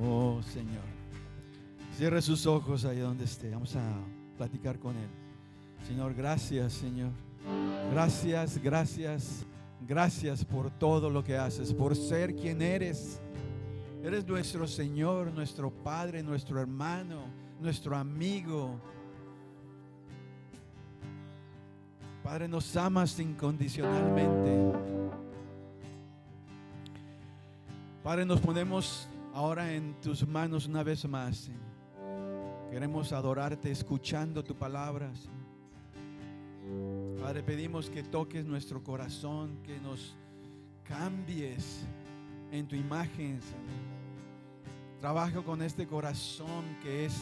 Oh Señor, cierre sus ojos ahí donde esté. Vamos a platicar con Él. Señor, gracias, Señor. Gracias, gracias, gracias por todo lo que haces, por ser quien eres. Eres nuestro Señor, nuestro Padre, nuestro hermano, nuestro amigo. Padre, nos amas incondicionalmente. Padre, nos ponemos ahora en tus manos una vez más, Señor. Queremos adorarte escuchando tu palabra, Señor. Padre, pedimos que toques nuestro corazón, que nos cambies en tu imagen, Señor. Trabaja con este corazón que es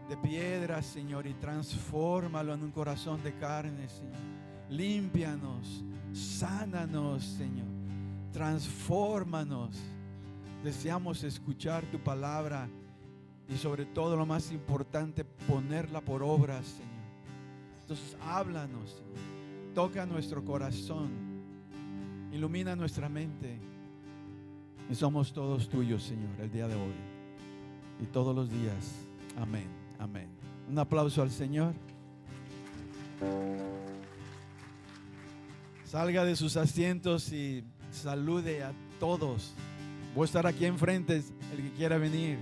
de piedra, Señor, y transfórmalo en un corazón de carne, Señor. Límpianos, sánanos, Señor. Transfórmanos. Deseamos escuchar tu palabra y sobre todo lo más importante, ponerla por obra, Señor. Entonces háblanos, Señor. Toca nuestro corazón, ilumina nuestra mente y somos todos tuyos, Señor, el día de hoy y todos los días. Amén, amén. Un aplauso al Señor. Salga de sus asientos y salude a todos. Voy a estar aquí enfrente, el que quiera venir.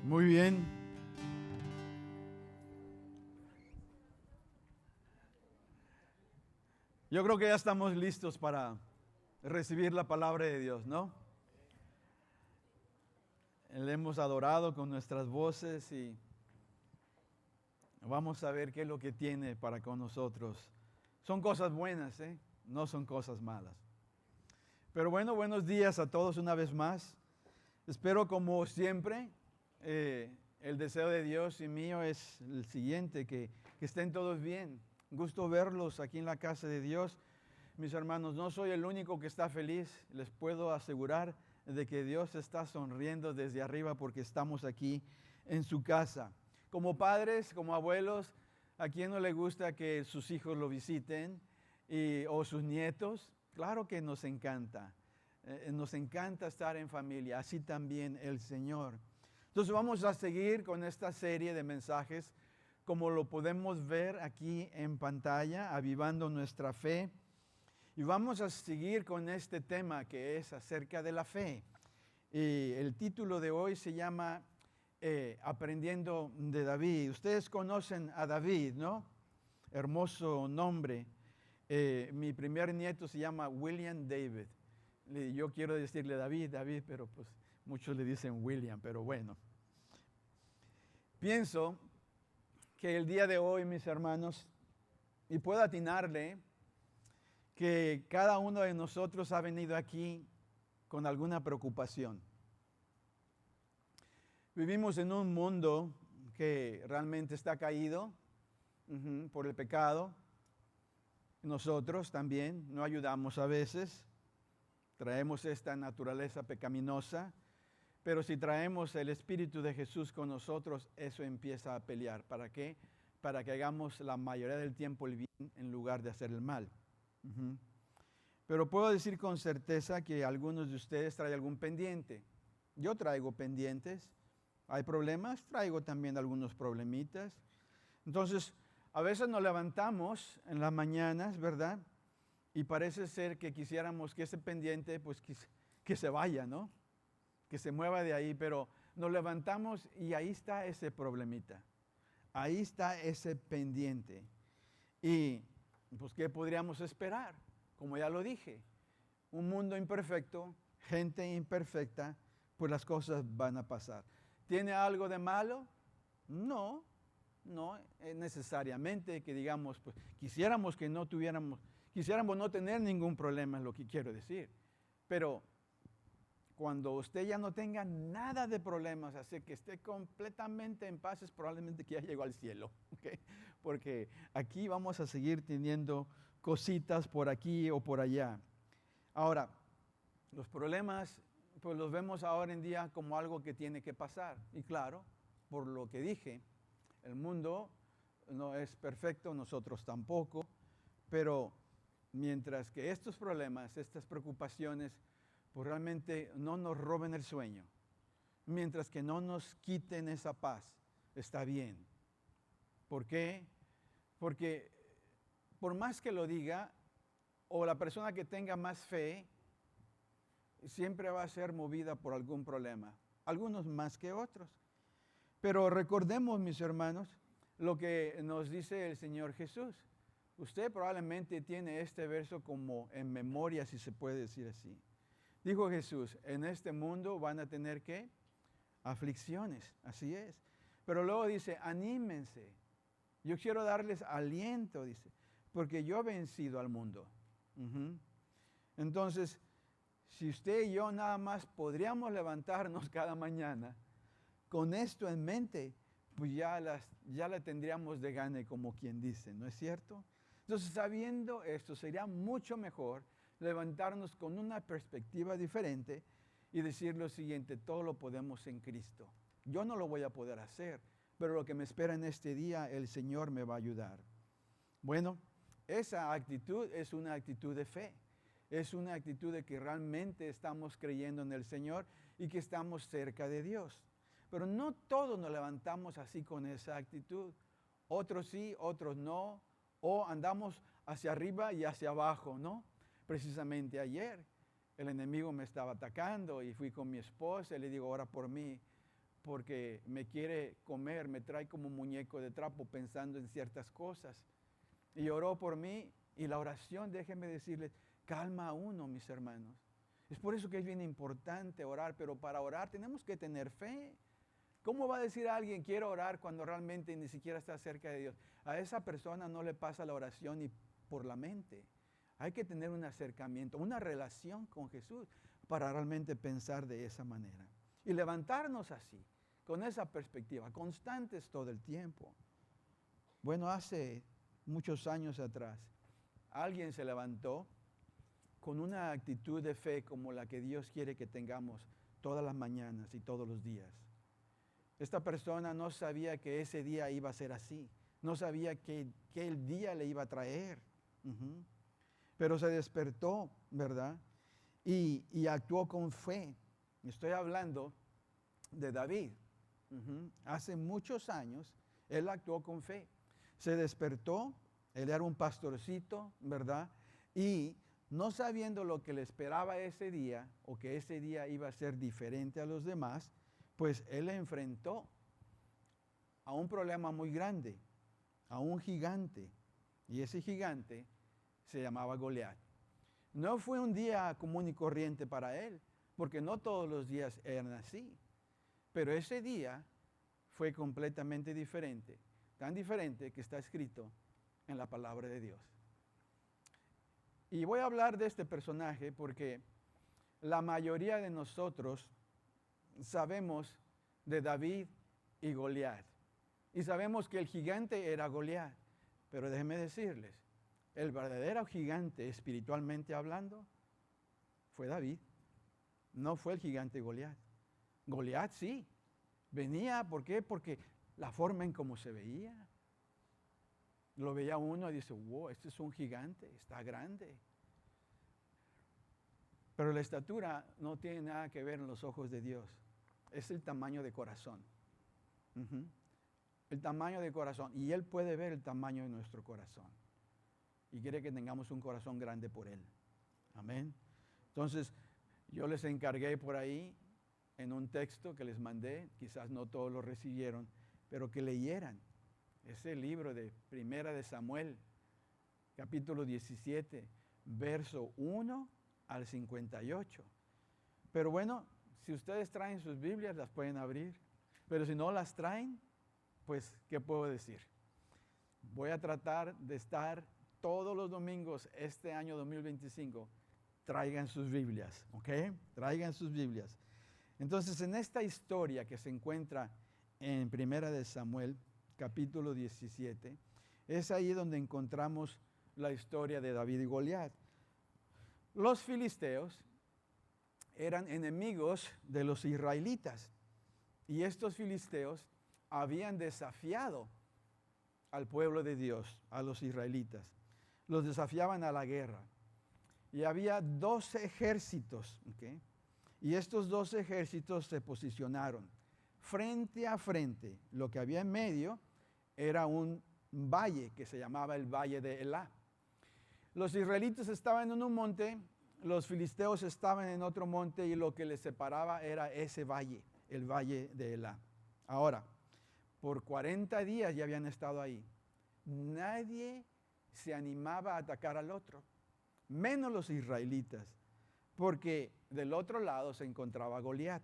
Muy bien. Yo creo que ya estamos listos para recibir la palabra de Dios, ¿no? Le hemos adorado con nuestras voces y vamos a ver qué es lo que tiene para con nosotros. Son cosas buenas, ¿eh? No son cosas malas. Pero bueno, buenos días a todos una vez más. Espero, como siempre, el deseo de Dios y mío es el siguiente, que estén todos bien. Gusto verlos aquí en la casa de Dios. Mis hermanos, no soy el único que está feliz. Les puedo asegurar de que Dios está sonriendo desde arriba porque estamos aquí en su casa. Como padres, como abuelos, ¿a quién no le gusta que sus hijos lo visiten o sus nietos? Claro que nos encanta. Nos encanta estar en familia, así también el Señor. Entonces vamos a seguir con esta serie de mensajes, como lo podemos ver aquí en pantalla, avivando nuestra fe. Y vamos a seguir con este tema que es acerca de la fe. Y el título de hoy se llama Aprendiendo de David. Ustedes conocen a David, ¿no? Hermoso nombre. Mi primer nieto se llama William David. Yo quiero decirle David, pero pues muchos le dicen William, pero bueno. Pienso que el día de hoy, mis hermanos, y puedo atinarle que cada uno de nosotros ha venido aquí con alguna preocupación. Vivimos en un mundo que realmente está caído por el pecado. Nosotros también no ayudamos a veces. Traemos esta naturaleza pecaminosa. Pero si traemos el Espíritu de Jesús con nosotros, eso empieza a pelear. ¿Para qué? Para que hagamos la mayoría del tiempo el bien en lugar de hacer el mal. Pero puedo decir con certeza que algunos de ustedes traen algún pendiente. Yo traigo pendientes. ¿Hay problemas? Traigo también algunos problemitas. Entonces, a veces nos levantamos en las mañanas, ¿verdad? Y parece ser que quisiéramos que ese pendiente, pues, que se vaya, ¿no? Que se mueva de ahí, pero nos levantamos y ahí está ese problemita. Ahí está ese pendiente. Y, pues, ¿qué podríamos esperar? Como ya lo dije, un mundo imperfecto, gente imperfecta, pues las cosas van a pasar. ¿Tiene algo de malo? No necesariamente que digamos, pues quisiéramos no tener ningún problema, es lo que quiero decir. Pero cuando usted ya no tenga nada de problemas, así que esté completamente en paz, es probablemente que ya llegó al cielo, ¿okay? Porque aquí vamos a seguir teniendo cositas por aquí o por allá. Ahora, los problemas, pues los vemos ahora en día como algo que tiene que pasar. Y claro, por lo que dije, el mundo no es perfecto, nosotros tampoco, pero mientras que estos problemas, estas preocupaciones, pues realmente no nos roben el sueño, mientras que no nos quiten esa paz, está bien. ¿Por qué? Porque por más que lo diga, o la persona que tenga más fe, siempre va a ser movida por algún problema, algunos más que otros. Pero recordemos, mis hermanos, lo que nos dice el Señor Jesús. Usted probablemente tiene este verso como en memoria, si se puede decir así. Dijo Jesús, en este mundo van a tener ¿qué? Aflicciones, así es. Pero luego dice, anímense. Yo quiero darles aliento, dice, porque yo he vencido al mundo. Entonces, si usted y yo nada más podríamos levantarnos cada mañana con esto en mente, pues ya la tendríamos de gane, como quien dice, ¿no es cierto? Entonces, sabiendo esto, sería mucho mejor levantarnos con una perspectiva diferente y decir lo siguiente, todo lo podemos en Cristo. Yo no lo voy a poder hacer, pero lo que me espera en este día, el Señor me va a ayudar. Bueno, esa actitud es una actitud de fe. Es una actitud de que realmente estamos creyendo en el Señor y que estamos cerca de Dios. Pero no todos nos levantamos así con esa actitud. Otros sí, otros no. O andamos hacia arriba y hacia abajo, ¿no? Precisamente ayer el enemigo me estaba atacando y fui con mi esposa y le digo, ora por mí, porque me quiere comer, me trae como muñeco de trapo pensando en ciertas cosas. Y oró por mí y la oración, déjenme decirles, calma a uno, mis hermanos. Es por eso que es bien importante orar, pero para orar tenemos que tener fe. ¿Cómo va a decir a alguien quiero orar cuando realmente ni siquiera está cerca de Dios? A esa persona no le pasa la oración ni por la mente. Hay que tener un acercamiento, una relación con Jesús para realmente pensar de esa manera. Y levantarnos así, con esa perspectiva, constantes todo el tiempo. Bueno, hace muchos años atrás, alguien se levantó con una actitud de fe como la que Dios quiere que tengamos todas las mañanas y todos los días. Esta persona no sabía que ese día iba a ser así, no sabía que el día le iba a traer, pero se despertó, ¿verdad? Y actuó con fe. Estoy hablando de David. Hace muchos años, él actuó con fe. Se despertó, él era un pastorcito, ¿verdad? Y no sabiendo lo que le esperaba ese día, o que ese día iba a ser diferente a los demás, pues él enfrentó a un problema muy grande, a un gigante. Y ese gigante se llamaba Goliat. No fue un día común y corriente para él, porque no todos los días eran así. Pero ese día fue completamente diferente, tan diferente que está escrito en la palabra de Dios. Y voy a hablar de este personaje porque la mayoría de nosotros sabemos de David y Goliat. Y sabemos que el gigante era Goliat. Pero déjenme decirles, el verdadero gigante espiritualmente hablando fue David. No fue el gigante Goliat. Goliat sí. Venía, ¿por qué? Porque la forma en cómo se veía. Lo veía uno y dice, wow, este es un gigante, está grande. Pero la estatura no tiene nada que ver en los ojos de Dios. Es el tamaño de corazón. El tamaño de corazón. Y Él puede ver el tamaño de nuestro corazón. Y quiere que tengamos un corazón grande por Él. Amén. Entonces, yo les encargué por ahí en un texto que les mandé, quizás no todos lo recibieron, pero que leyeran ese libro de Primera de Samuel, capítulo 17, verso 1 al 58. Pero bueno, si ustedes traen sus Biblias, las pueden abrir. Pero si no las traen, pues, ¿qué puedo decir? Voy a tratar de estar todos los domingos este año 2025. Traigan sus Biblias, ¿ok? Traigan sus Biblias. Entonces, en esta historia que se encuentra en Primera de Samuel, capítulo 17, es ahí donde encontramos la historia de David y Goliat. Los filisteos eran enemigos de los israelitas y estos filisteos habían desafiado al pueblo de Dios, a los israelitas. Los desafiaban a la guerra. Y había 2 ejércitos, ¿okay? Y estos 2 ejércitos se posicionaron frente a frente. Lo que había en medio era un valle que se llamaba el Valle de Elá. Los israelitas estaban en un monte, los filisteos estaban en otro monte y lo que les separaba era ese valle, el Valle de Elá. Ahora, por 40 días ya habían estado ahí. Nadie se animaba a atacar al otro, menos los israelitas, porque del otro lado se encontraba Goliat.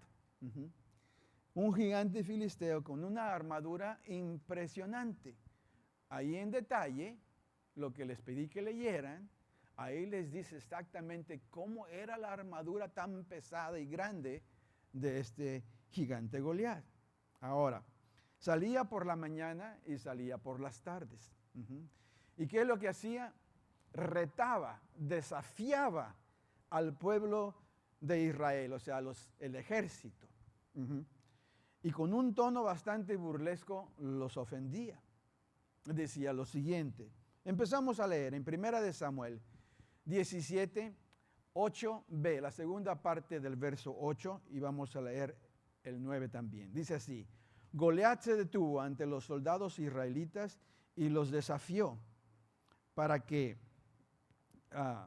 Un gigante filisteo con una armadura impresionante. Ahí en detalle, lo que les pedí que leyeran, ahí les dice exactamente cómo era la armadura tan pesada y grande de este gigante Goliat. Ahora, salía por la mañana y salía por las tardes. ¿Y qué es lo que hacía? Retaba, desafiaba al pueblo de Israel, o sea, el ejército. Y con un tono bastante burlesco los ofendía. Decía lo siguiente. Empezamos a leer en Primera de Samuel 17, 8b, la segunda parte del verso 8, y vamos a leer el 9 también. Dice así: Goliat se detuvo ante los soldados israelitas y los desafió para que,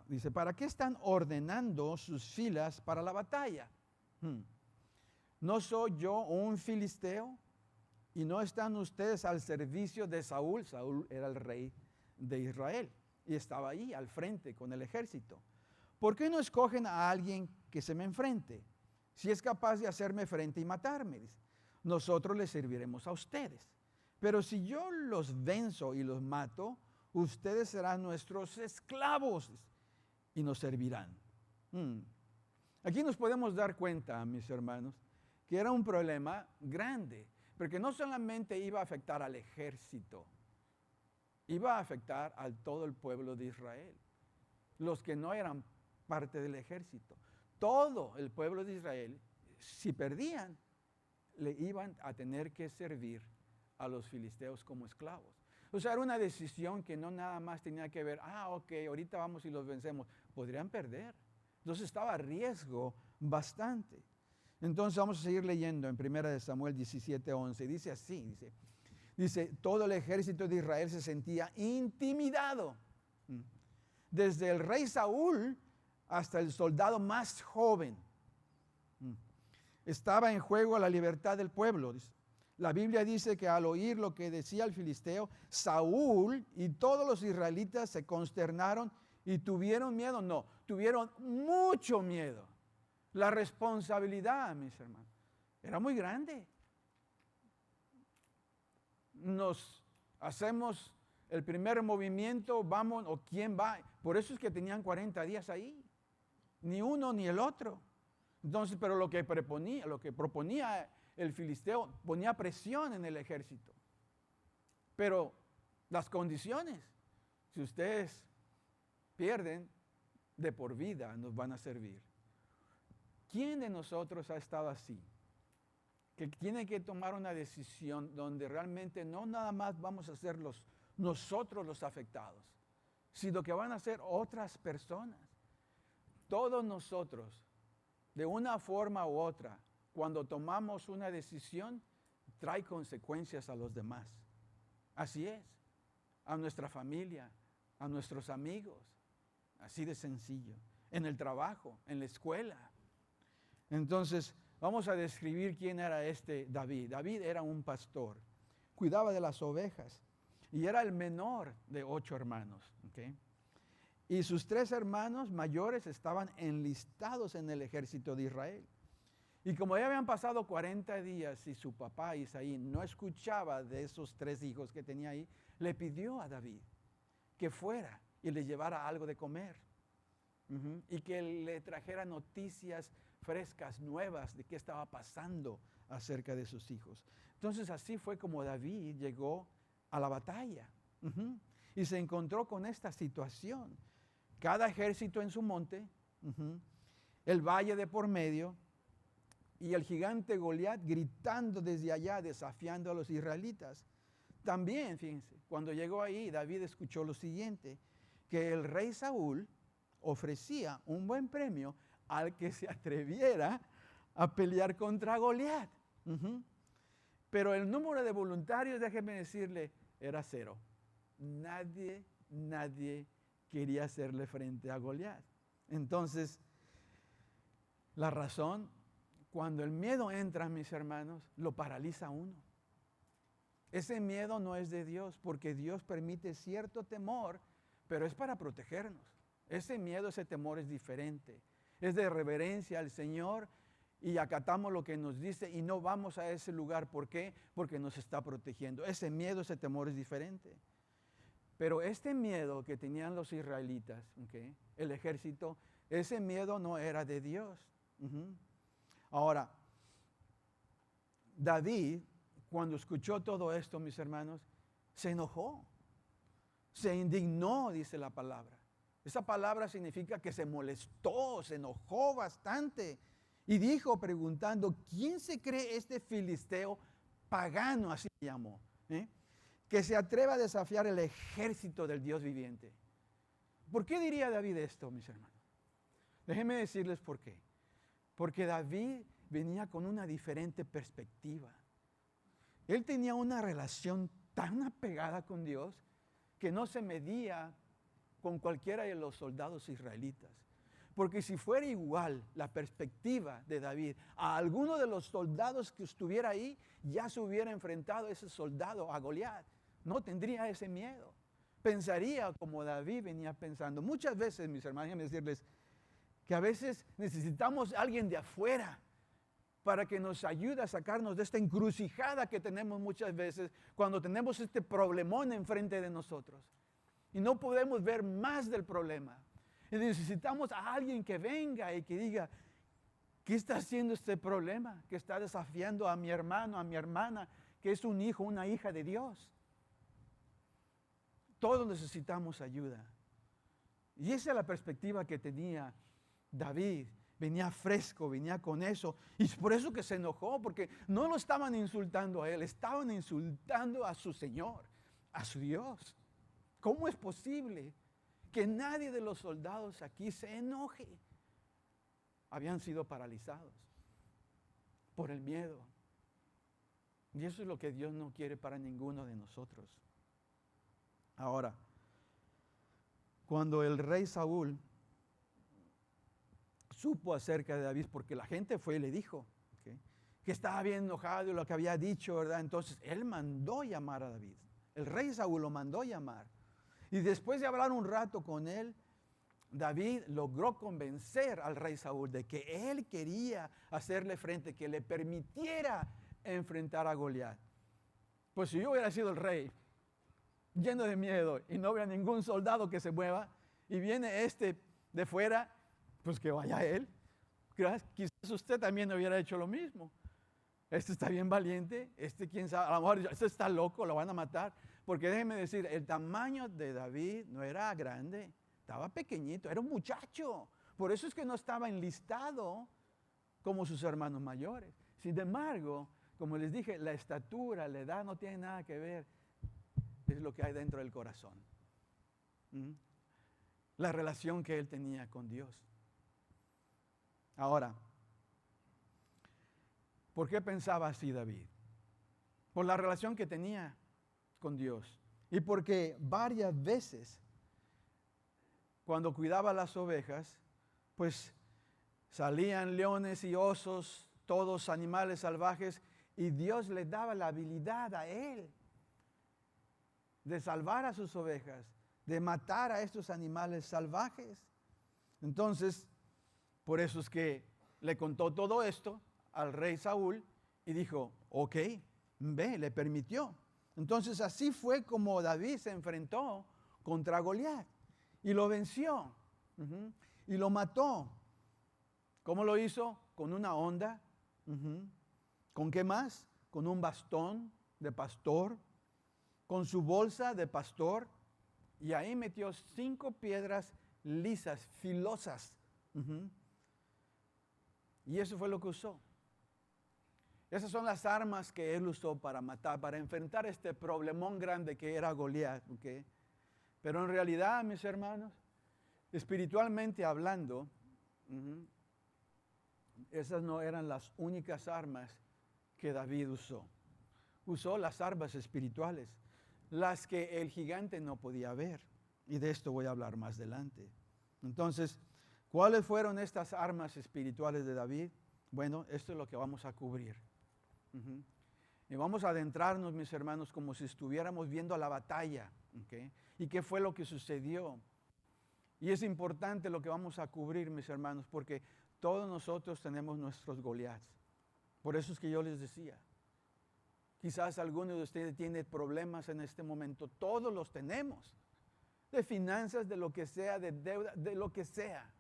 dice, ¿para qué están ordenando sus filas para la batalla? ¿No soy yo un filisteo? ¿Y no están ustedes al servicio de Saúl? Saúl era el rey de Israel y estaba ahí al frente con el ejército. ¿Por qué no escogen a alguien que se me enfrente? Si es capaz de hacerme frente y matarme, dice, nosotros les serviremos a ustedes. Pero si yo los venzo y los mato, ustedes serán nuestros esclavos y nos servirán. Aquí nos podemos dar cuenta, mis hermanos, que era un problema grande, porque no solamente iba a afectar al ejército, iba a afectar a todo el pueblo de Israel, los que no eran parte del ejército. Todo el pueblo de Israel, si perdían, le iban a tener que servir a los filisteos como esclavos. O sea, era una decisión que no nada más tenía que ver, ok, ahorita vamos y los vencemos. Podrían perder. Entonces estaba a riesgo bastante. Entonces vamos a seguir leyendo en 1 Samuel 17:11. Dice así, dice, todo el ejército de Israel se sentía intimidado. Desde el rey Saúl hasta el soldado más joven. Estaba en juego la libertad del pueblo. La Biblia dice que al oír lo que decía el filisteo, Saúl y todos los israelitas se consternaron y tuvieron miedo. No, tuvieron mucho miedo. La responsabilidad, mis hermanos, era muy grande. Nos hacemos el primer movimiento, vamos, o quién va. Por eso es que tenían 40 días ahí. Ni uno ni el otro. Entonces, pero lo que proponía el filisteo ponía presión en el ejército. Pero las condiciones, si ustedes pierden, de por vida nos van a servir. ¿Quién de nosotros ha estado así? Que tiene que tomar una decisión donde realmente no nada más vamos a ser nosotros los afectados, sino que van a ser otras personas. Todos nosotros, de una forma u otra, cuando tomamos una decisión, trae consecuencias a los demás. Así es, a nuestra familia, a nuestros amigos, así de sencillo, en el trabajo, en la escuela. Entonces, vamos a describir quién era este David. David era un pastor, cuidaba de las ovejas y era el menor de 8 hermanos. ¿Okay? Y sus 3 hermanos mayores estaban enlistados en el ejército de Israel. Y como ya habían pasado 40 días y su papá Isaí no escuchaba de esos 3 hijos que tenía ahí, le pidió a David que fuera y le llevara algo de comer. Y que le trajera noticias frescas, nuevas de qué estaba pasando acerca de sus hijos. Entonces así fue como David llegó a la batalla. Y se encontró con esta situación. Cada ejército en su monte, el valle de por medio, y el gigante Goliat gritando desde allá, desafiando a los israelitas. También, fíjense, cuando llegó ahí, David escuchó lo siguiente, que el rey Saúl ofrecía un buen premio al que se atreviera a pelear contra Goliat. Pero el número de voluntarios, déjenme decirle, era 0. Nadie quería hacerle frente a Goliat. Entonces, la razón, cuando el miedo entra, mis hermanos, lo paraliza a uno. Ese miedo no es de Dios, porque Dios permite cierto temor, pero es para protegernos. Ese miedo, ese temor es diferente. Es de reverencia al Señor y acatamos lo que nos dice y no vamos a ese lugar. ¿Por qué? Porque nos está protegiendo. Ese miedo, ese temor es diferente. Pero este miedo que tenían los israelitas, ¿okay? El ejército, ese miedo no era de Dios. Ahora, David, cuando escuchó todo esto, mis hermanos, se enojó, se indignó, dice la palabra. Esa palabra significa que se molestó, se enojó bastante y dijo preguntando, ¿quién se cree este filisteo pagano? Así se llamó, que se atreva a desafiar el ejército del Dios viviente. ¿Por qué diría David esto, mis hermanos? Déjenme decirles por qué. Porque David venía con una diferente perspectiva. Él tenía una relación tan apegada con Dios que no se medía con cualquiera de los soldados israelitas. Porque si fuera igual la perspectiva de David a alguno de los soldados que estuviera ahí, ya se hubiera enfrentado ese soldado a Goliat. No tendría ese miedo. Pensaría como David venía pensando. Muchas veces, mis hermanos, déjenme decirles que a veces necesitamos a alguien de afuera para que nos ayude a sacarnos de esta encrucijada que tenemos muchas veces cuando tenemos este problemón enfrente de nosotros. Y no podemos ver más del problema. Y necesitamos a alguien que venga y que diga, ¿qué está haciendo este problema? Que está desafiando a mi hermano, a mi hermana, que es un hijo, una hija de Dios. Todos necesitamos ayuda. Y esa es la perspectiva que tenía David. Venía fresco, venía con eso. Y es por eso que se enojó, porque no lo estaban insultando a él, estaban insultando a su Señor, a su Dios. ¿Cómo es posible que nadie de los soldados aquí se enoje? Habían sido paralizados por el miedo. Y eso es lo que Dios no quiere para ninguno de nosotros. Ahora, cuando el rey Saúl supo acerca de David, porque la gente fue y le dijo, ¿okay?, que estaba bien enojado y lo que había dicho, ¿verdad? Entonces él mandó llamar a David. El rey Saúl lo mandó llamar. Y después de hablar un rato con él, David logró convencer al rey Saúl de que él quería hacerle frente, que le permitiera enfrentar a Goliat. Pues si yo hubiera sido el rey, lleno de miedo, y no hubiera ningún soldado que se mueva, y viene este de fuera, pues que vaya él. Quizás usted también hubiera hecho lo mismo. este está bien valiente, este quién sabe, a lo mejor este está loco, lo van a matar. Porque déjenme decir, el tamaño de David no era grande, estaba pequeñito, era un muchacho. Por eso es que no estaba enlistado como sus hermanos mayores. Sin embargo, como les dije, la estatura, la edad no tiene nada que ver. Es lo que hay dentro del corazón. La relación que él tenía con Dios. Ahora, ¿por qué pensaba así David? Por la relación que tenía con Dios. Y porque varias veces, cuando cuidaba las ovejas, pues salían leones y osos, todos animales salvajes, y Dios le daba la habilidad a él de salvar a sus ovejas, de matar a estos animales salvajes. Entonces, por eso es que le contó todo esto al rey Saúl y dijo, ok, ve, le permitió. Entonces así fue como David se enfrentó contra Goliat y lo venció y lo mató. ¿Cómo lo hizo? Con una honda. ¿Con qué más? Con un bastón de pastor, con su bolsa de pastor, y ahí metió 5 piedras lisas, filosas. Y eso fue lo que usó. Esas son las armas que él usó para matar, para enfrentar este problemón grande que era Goliat. ¿Okay? Pero en realidad, mis hermanos, espiritualmente hablando, esas no eran las únicas armas que David usó. Usó las armas espirituales, las que el gigante no podía ver. Y de esto voy a hablar más adelante. Entonces, ¿cuáles fueron estas armas espirituales de David? Bueno, esto es lo que vamos a cubrir. Y vamos a adentrarnos, mis hermanos, como si estuviéramos viendo la batalla. ¿Okay? ¿Y qué fue lo que sucedió? Y es importante lo que vamos a cubrir, mis hermanos, porque todos nosotros tenemos nuestros Goliats. Por eso es que yo les decía, quizás alguno de ustedes tiene problemas en este momento. Todos los tenemos. De finanzas, de lo que sea, de deuda, de lo que sea.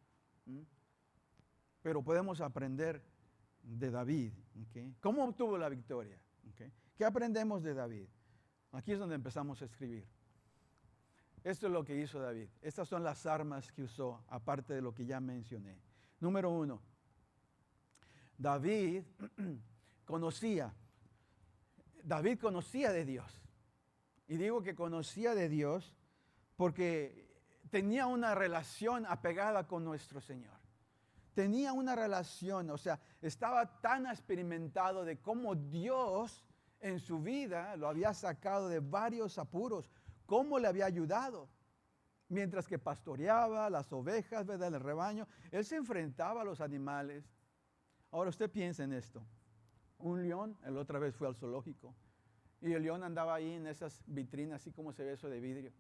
Pero podemos aprender de David. ¿Okay? ¿Cómo obtuvo la victoria? ¿Okay? ¿Qué aprendemos de David? Aquí es donde empezamos a escribir. Esto es lo que hizo David. Estas son las armas que usó, aparte de lo que ya mencioné. Número 1. David conocía de Dios. Y digo que conocía de Dios porque tenía una relación apegada con nuestro Señor. Tenía una relación, o sea, estaba tan experimentado de cómo Dios en su vida lo había sacado de varios apuros, cómo le había ayudado. Mientras que pastoreaba las ovejas, ¿verdad?, el rebaño, él se enfrentaba a los animales. Ahora usted piensa en esto. Un león, la otra vez fue al zoológico, y el león andaba ahí en esas vitrinas, así como se ve eso de vidrio.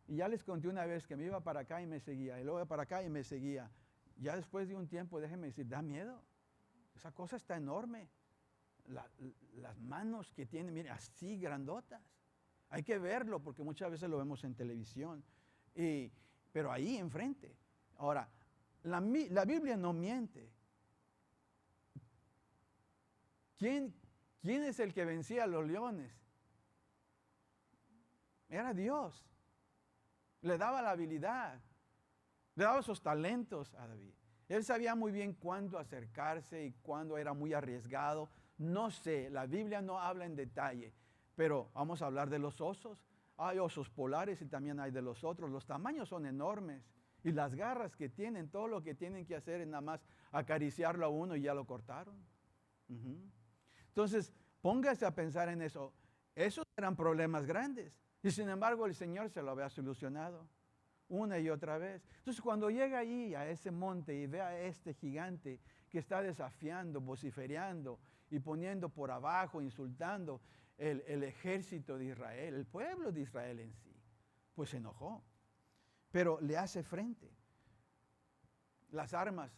Y ya les conté una vez que me iba para acá y me seguía, y luego para acá y me seguía. Ya después de un tiempo, déjeme decir, da miedo. Esa cosa está enorme. Las manos que tiene, mire, así grandotas. Hay que verlo porque muchas veces lo vemos en televisión. Pero ahí enfrente. Ahora, la Biblia no miente. ¿Quién es el que vencía a los leones? Era Dios. Le daba la habilidad. Le daba esos talentos a David. Él sabía muy bien cuándo acercarse y cuándo era muy arriesgado. No sé, la Biblia no habla en detalle, pero vamos a hablar de los osos. Hay osos polares y también hay de los otros. Los tamaños son enormes y las garras que tienen, todo lo que tienen que hacer es nada más acariciarlo a uno y ya lo cortaron. Entonces, póngase a pensar en eso. Esos eran problemas grandes y sin embargo el Señor se lo había solucionado una y otra vez. Entonces, cuando llega allí a ese monte y ve a este gigante que está desafiando, vociferando y poniendo por abajo, insultando el ejército de Israel, el pueblo de Israel en sí, pues se enojó. Pero le hace frente. Las armas,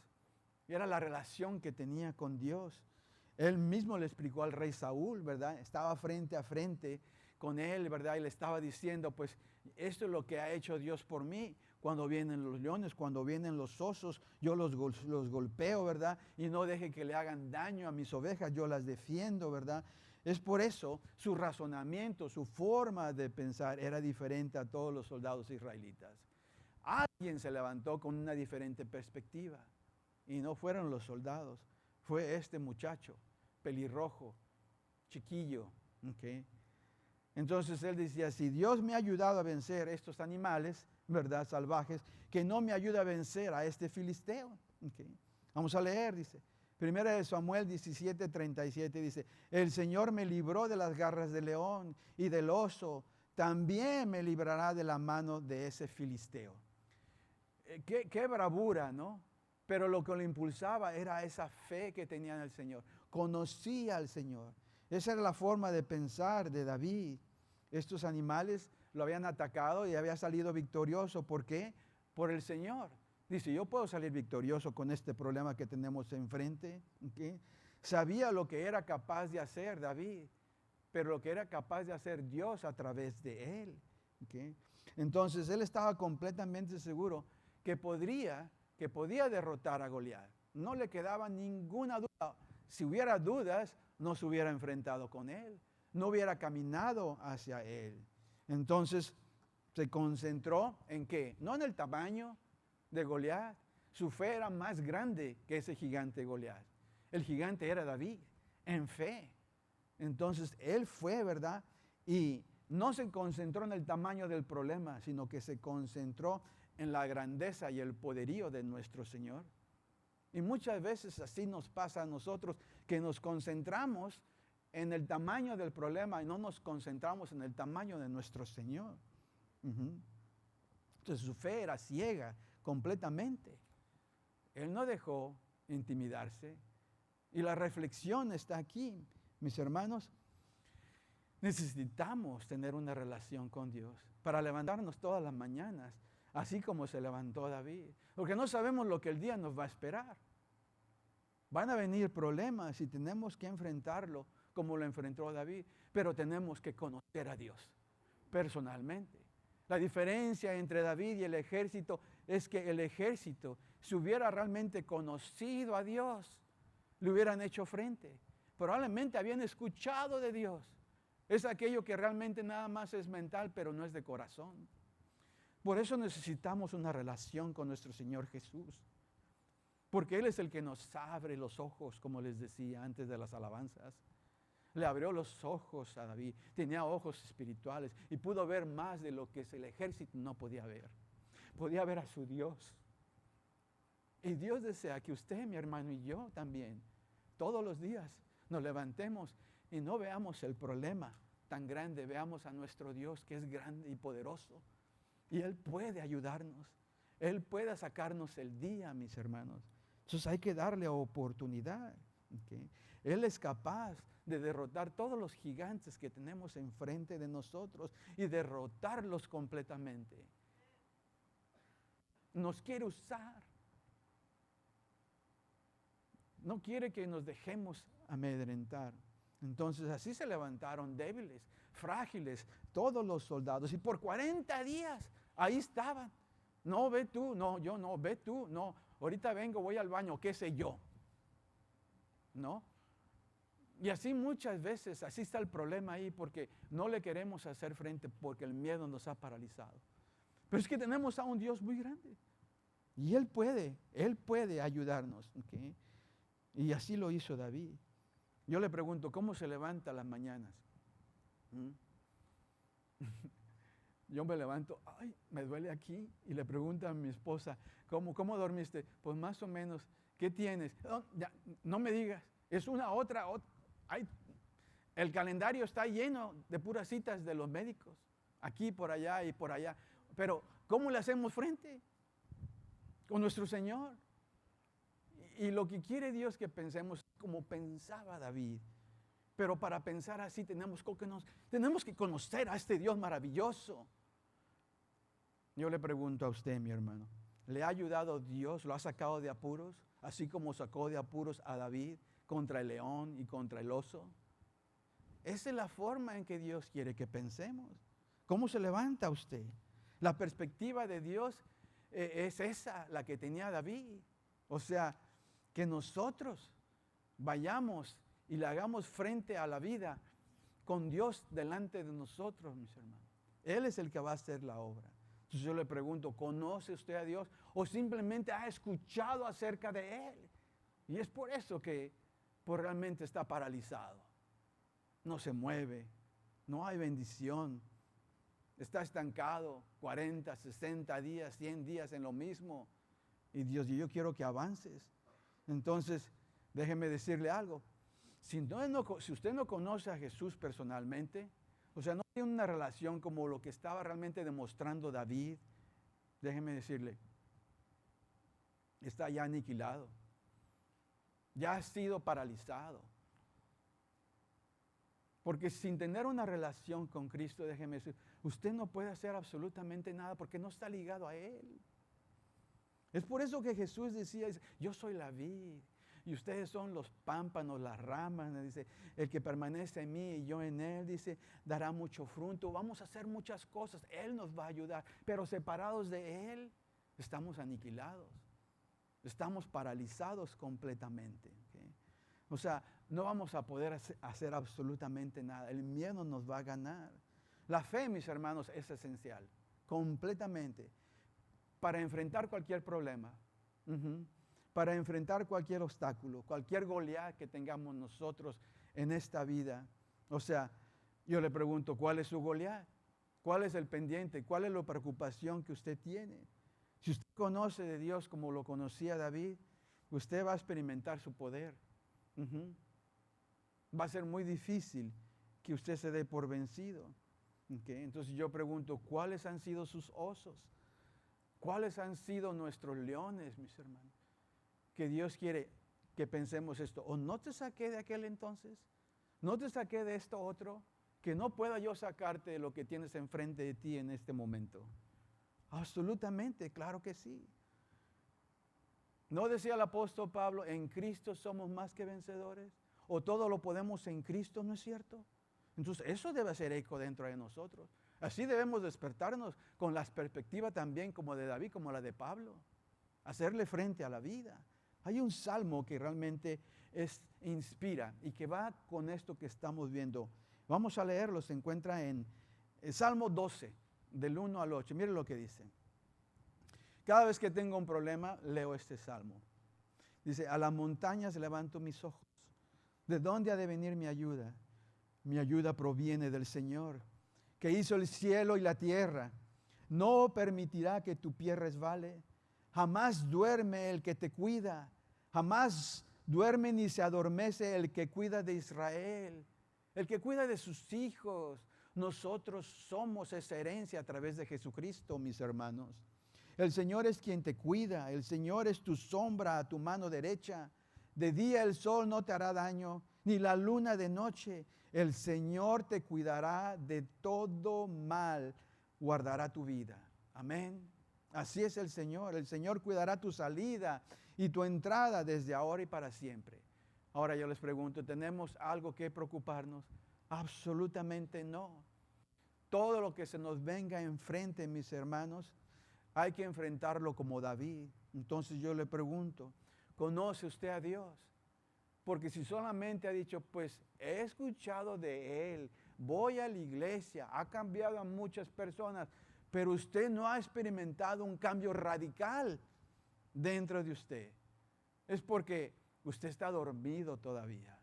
era la relación que tenía con Dios. Él mismo le explicó al rey Saúl, ¿verdad? Estaba frente a frente con él, ¿verdad? Y le estaba diciendo, pues, esto es lo que ha hecho Dios por mí. Cuando vienen los leones, cuando vienen los osos, yo los golpeo, ¿verdad? Y no deje que le hagan daño a mis ovejas, yo las defiendo, ¿verdad? Es por eso su razonamiento, su forma de pensar era diferente a todos los soldados israelitas. Alguien se levantó con una diferente perspectiva y no fueron los soldados, fue este muchacho, pelirrojo, chiquillo, ¿ok? Entonces él decía, si Dios me ha ayudado a vencer estos animales, ¿verdad? Salvajes, que no me ayuda a vencer a este filisteo. ¿Okay? Vamos a leer, dice. Primera de Samuel 17:37 dice, el Señor me libró de las garras del león y del oso, también me librará de la mano de ese filisteo. Qué bravura, ¿no? Pero lo que lo impulsaba era esa fe que tenía en el Señor. Conocía al Señor. Esa era la forma de pensar de David. Estos animales lo habían atacado y había salido victorioso. ¿Por qué? Por el Señor. Dice, yo puedo salir victorioso con este problema que tenemos enfrente. ¿Okay? Sabía lo que era capaz de hacer David, pero lo que era capaz de hacer Dios a través de él. ¿Okay? Entonces él estaba completamente seguro que podía derrotar a Goliat. No le quedaba ninguna duda. Si hubiera dudas, no se hubiera enfrentado con él. No hubiera caminado hacia él. Entonces se concentró en ¿qué? No en el tamaño de Goliat. Su fe era más grande que ese gigante Goliat. El gigante era David, en fe. Entonces él fue, ¿verdad? Y no se concentró en el tamaño del problema, sino que se concentró en la grandeza y el poderío de nuestro Señor. Y muchas veces así nos pasa a nosotros, que nos concentramos en el tamaño del problema y no nos concentramos en el tamaño de nuestro Señor. Entonces su fe era ciega completamente. Él no dejó intimidarse. Y la reflexión está aquí, mis hermanos. Necesitamos tener una relación con Dios para levantarnos todas las mañanas, así como se levantó David. Porque no sabemos lo que el día nos va a esperar. Van a venir problemas y tenemos que enfrentarlo como lo enfrentó David, pero tenemos que conocer a Dios personalmente. La diferencia entre David y el ejército es que el ejército, si hubiera realmente conocido a Dios, le hubieran hecho frente. Probablemente habían escuchado de Dios. Es aquello que realmente nada más es mental, pero no es de corazón. Por eso necesitamos una relación con nuestro Señor Jesús. Porque Él es el que nos abre los ojos, como les decía antes de las alabanzas. Le abrió los ojos a David. Tenía ojos espirituales y pudo ver más de lo que el ejército no podía ver. Podía ver a su Dios. Y Dios desea que usted, mi hermano, y yo también, todos los días nos levantemos y no veamos el problema tan grande. Veamos a nuestro Dios, que es grande y poderoso. Y Él puede ayudarnos. Él puede sacarnos el día, mis hermanos. Entonces hay que darle oportunidad. ¿Okay? Él es capaz de derrotar todos los gigantes que tenemos enfrente de nosotros y derrotarlos completamente. Nos quiere usar. No quiere que nos dejemos amedrentar. Entonces así se levantaron débiles, frágiles, todos los soldados. Y por 40 días ahí estaban. No, ve tú, no, yo no, ve tú, no. Ahorita vengo, voy al baño, qué sé yo. ¿No? Y así muchas veces, así está el problema ahí, porque no le queremos hacer frente porque el miedo nos ha paralizado. Pero es que tenemos a un Dios muy grande. Y Él puede ayudarnos. ¿Okay? Y así lo hizo David. Yo le pregunto, ¿cómo se levanta las mañanas? Yo me levanto, ay, me duele aquí. Y le pregunto a mi esposa, ¿cómo dormiste? Pues más o menos, ¿qué tienes? No, ya, no me digas, es una otra. Ay, el calendario está lleno de puras citas de los médicos, aquí, por allá y por allá. Pero, ¿cómo le hacemos frente? Con nuestro Señor. Y lo que quiere Dios que pensemos como pensaba David. Pero para pensar así tenemos que conocer a este Dios maravilloso. Yo le pregunto a usted, mi hermano, ¿le ha ayudado Dios? ¿Lo ha sacado de apuros? Así como sacó de apuros a David contra el león y contra el oso. Esa es la forma en que Dios quiere que pensemos. ¿Cómo se levanta usted? La perspectiva de Dios es esa la que tenía David. O sea, que nosotros vayamos y le hagamos frente a la vida con Dios delante de nosotros, mis hermanos. Él es el que va a hacer la obra. Entonces yo le pregunto, ¿conoce usted a Dios o simplemente ha escuchado acerca de Él? Y es por eso que pues, realmente está paralizado. No se mueve, no hay bendición. Está estancado 40, 60 días, 100 días en lo mismo. Y Dios, yo quiero que avances. Entonces, déjeme decirle algo. Si usted no conoce a Jesús personalmente, o sea, no tiene una relación como lo que estaba realmente demostrando David, déjeme decirle, está ya aniquilado. Ya ha sido paralizado. Porque sin tener una relación con Cristo, déjeme decir, usted no puede hacer absolutamente nada porque no está ligado a Él. Es por eso que Jesús decía, yo soy la vid y ustedes son los pámpanos, las ramas. Dice, el que permanece en mí y yo en Él, dice, dará mucho fruto. Vamos a hacer muchas cosas, Él nos va a ayudar, pero separados de Él, estamos aniquilados. Estamos paralizados completamente. ¿Okay? O sea, no vamos a poder hacer absolutamente nada. El miedo nos va a ganar. La fe, mis hermanos, es esencial, completamente, para enfrentar cualquier problema, para enfrentar cualquier obstáculo, cualquier Goliat que tengamos nosotros en esta vida. O sea, yo le pregunto, ¿cuál es su Goliat? ¿Cuál es el pendiente? ¿Cuál es la preocupación que usted tiene? Si usted conoce de Dios como lo conocía David, usted va a experimentar su poder. Va a ser muy difícil que usted se dé por vencido. ¿Okay? Entonces yo pregunto, ¿cuáles han sido sus osos? ¿Cuáles han sido nuestros leones, mis hermanos? Que Dios quiere que pensemos esto. ¿O no te saqué de aquel entonces? ¿No te saqué de esto otro? Que no pueda yo sacarte de lo que tienes enfrente de ti en este momento. Absolutamente, claro que sí. ¿No decía el apóstol Pablo, en Cristo somos más que vencedores? ¿O todo lo podemos en Cristo, no es cierto? Entonces eso debe ser eco dentro de nosotros. Así debemos despertarnos con las perspectivas también como de David, como la de Pablo. Hacerle frente a la vida. Hay un salmo que realmente inspira y que va con esto que estamos viendo. Vamos a leerlo, se encuentra en el Salmo 12, del 1 al 8. Mire lo que dice. Cada vez que tengo un problema, leo este salmo. Dice, a las montañas levanto mis ojos. ¿De dónde ha de venir mi ayuda? Mi ayuda proviene del Señor, que hizo el cielo y la tierra. No permitirá que tu pie resbale. Jamás duerme el que te cuida. Jamás duerme ni se adormece el que cuida de Israel. El que cuida de sus hijos. Nosotros somos esa herencia a través de Jesucristo, mis hermanos. El Señor es quien te cuida. El Señor es tu sombra a tu mano derecha. De día el sol no te hará daño, ni la luna de noche. El Señor te cuidará de todo mal. Guardará tu vida. Amén. Así es el Señor. El Señor cuidará tu salida y tu entrada desde ahora y para siempre. Ahora yo les pregunto, ¿tenemos algo que preocuparnos? Absolutamente no. Todo lo que se nos venga enfrente, mis hermanos, hay que enfrentarlo como David. Entonces yo le pregunto, ¿conoce usted a Dios? Porque si solamente ha dicho, pues he escuchado de Él, voy a la iglesia, ha cambiado a muchas personas, pero usted no ha experimentado un cambio radical dentro de usted, es porque usted está dormido todavía.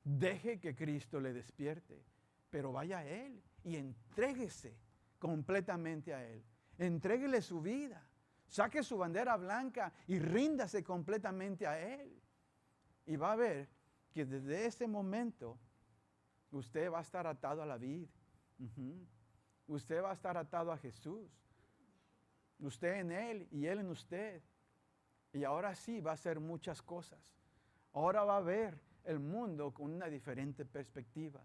Deje que Cristo le despierte, pero vaya a Él y entréguese completamente a Él. Entréguele su vida, saque su bandera blanca y ríndase completamente a Él. Y va a ver que desde ese momento usted va a estar atado a la vid. Usted va a estar atado a Jesús. Usted en Él y Él en usted. Y ahora sí va a hacer muchas cosas. Ahora va a ver el mundo con una diferente perspectiva.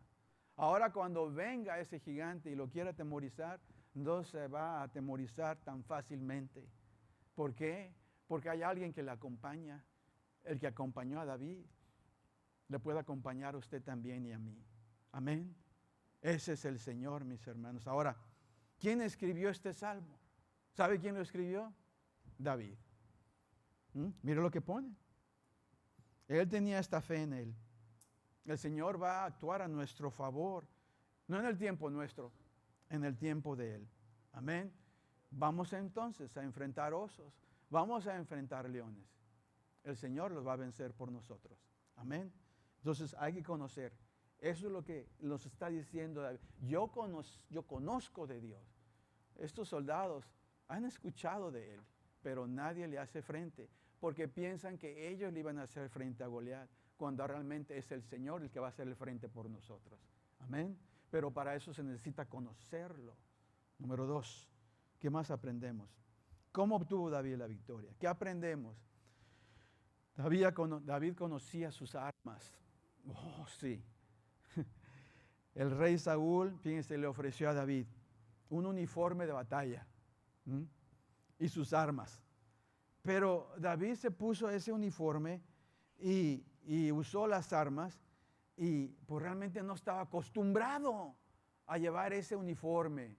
Ahora cuando venga ese gigante y lo quiera atemorizar, no se va a atemorizar tan fácilmente. ¿Por qué? Porque hay alguien que le acompaña. El que acompañó a David, le puede acompañar a usted también y a mí. Amén. Ese es el Señor, mis hermanos. Ahora, ¿quién escribió este salmo? ¿Sabe quién lo escribió? David. Mire lo que pone. Él tenía esta fe en él. El Señor va a actuar a nuestro favor, no en el tiempo nuestro, en el tiempo de Él. Amén. Vamos entonces a enfrentar osos, vamos a enfrentar leones. El Señor los va a vencer por nosotros. Amén. Entonces hay que conocer. Eso es lo que nos está diciendo David. Yo conozco de Dios. Estos soldados han escuchado de Él, pero nadie le hace frente, porque piensan que ellos le iban a hacer frente a Goliat, cuando realmente es el Señor el que va a hacer el frente por nosotros. Amén. Pero para eso se necesita conocerlo. Número 2, ¿qué más aprendemos? ¿Cómo obtuvo David la victoria? ¿Qué aprendemos? David conocía sus armas. Oh, sí. El rey Saúl, fíjense, le ofreció a David un uniforme de batalla y sus armas. Pero David se puso ese uniforme y usó las armas y pues realmente no estaba acostumbrado a llevar ese uniforme.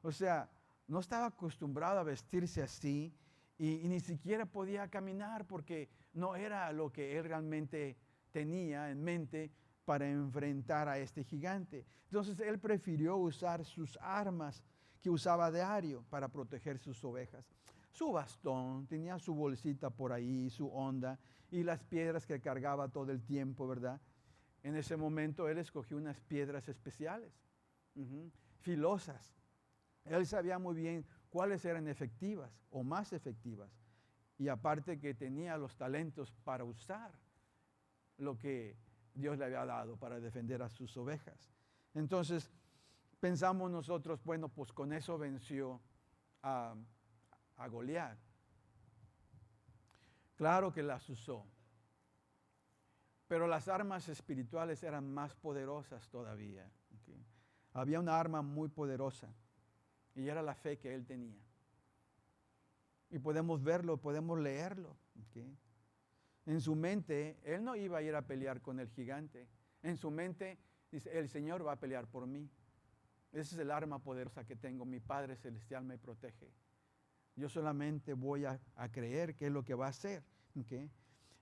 O sea, no estaba acostumbrado a vestirse así y ni siquiera podía caminar porque no era lo que él realmente tenía en mente para enfrentar a este gigante. Entonces él prefirió usar sus armas que usaba diario para proteger sus ovejas. Su bastón, tenía su bolsita por ahí, su onda y las piedras que cargaba todo el tiempo, ¿verdad? En ese momento él escogió unas piedras especiales, filosas. Él sabía muy bien cuáles eran efectivas o más efectivas. Y aparte que tenía los talentos para usar lo que Dios le había dado para defender a sus ovejas. Entonces pensamos nosotros, bueno, pues con eso venció a Goliat. Claro que las usó, pero las armas espirituales eran más poderosas todavía. ¿Okay? Había una arma muy poderosa y era la fe que él tenía. Y podemos verlo, podemos leerlo. ¿Okay? En su mente, él no iba a ir a pelear con el gigante. En su mente, dice, el Señor va a pelear por mí. Ese es el arma poderosa que tengo. Mi Padre Celestial me protege. Yo solamente voy a creer qué es lo que va a hacer. ¿Okay?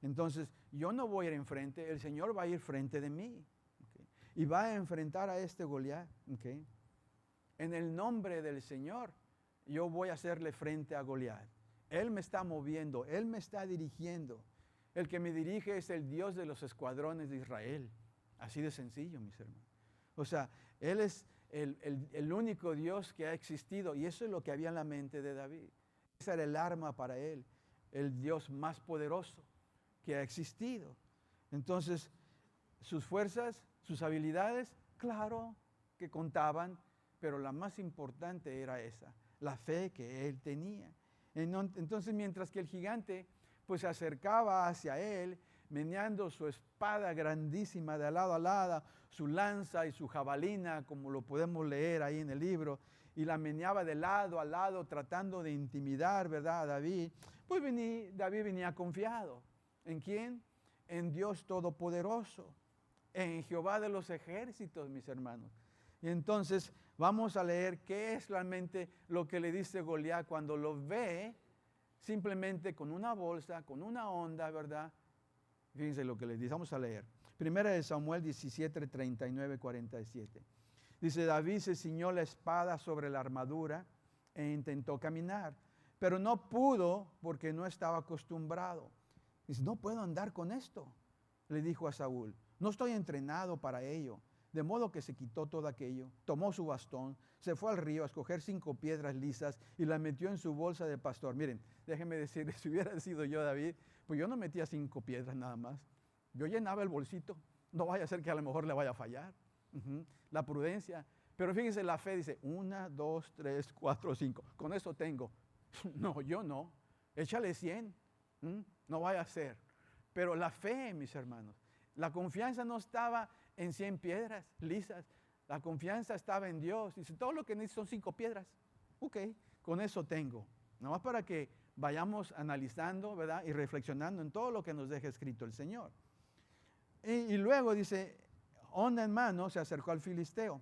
Entonces, yo no voy a ir enfrente, el Señor va a ir frente de mí. ¿Okay? Y va a enfrentar a este Goliat. ¿Okay? En el nombre del Señor, yo voy a hacerle frente a Goliat. Él me está moviendo, Él me está dirigiendo. El que me dirige es el Dios de los escuadrones de Israel. Así de sencillo, mis hermanos. O sea, Él es el único Dios que ha existido. Y eso es lo que había en la mente de David. Esa era el arma para él, el Dios más poderoso que ha existido. Entonces, sus fuerzas, sus habilidades, claro que contaban, pero la más importante era esa, la fe que él tenía. Entonces, mientras que el gigante pues se acercaba hacia él, meneando su espada grandísima de lado a lado, su lanza y su jabalina, como lo podemos leer ahí en el libro, y la meneaba de lado a lado, tratando de intimidar, ¿verdad?, a David. Pues David venía confiado. ¿En quién? En Dios Todopoderoso, en Jehová de los ejércitos, mis hermanos. Y entonces vamos a leer qué es realmente lo que le dice Goliat cuando lo ve simplemente con una bolsa, con una onda, ¿verdad? Fíjense lo que le dice, vamos a leer. Primera de Samuel 17, 39, 47. Dice, David se ciñó la espada sobre la armadura e intentó caminar, pero no pudo porque no estaba acostumbrado. Dice, no puedo andar con esto, le dijo a Saúl. No estoy entrenado para ello. De modo que se quitó todo aquello, tomó su bastón, se fue al río a escoger 5 piedras lisas y las metió en su bolsa de pastor. Miren, déjenme decir, si hubiera sido yo David, pues yo no metía 5 piedras nada más. Yo llenaba el bolsito, no vaya a ser que a lo mejor le vaya a fallar. La prudencia. Pero fíjense, la fe dice, 1, 2, 3, 4, 5. Con eso tengo. No, yo no. Échale 100. No vaya a ser. Pero la fe, mis hermanos, la confianza no estaba en 100 piedras lisas. La confianza estaba en Dios. Dice, todo lo que necesito son 5 piedras. Ok, con eso tengo. Nada más para que vayamos analizando, ¿verdad? Y reflexionando en todo lo que nos deja escrito el Señor. Y luego dice, onda en mano, se acercó al filisteo.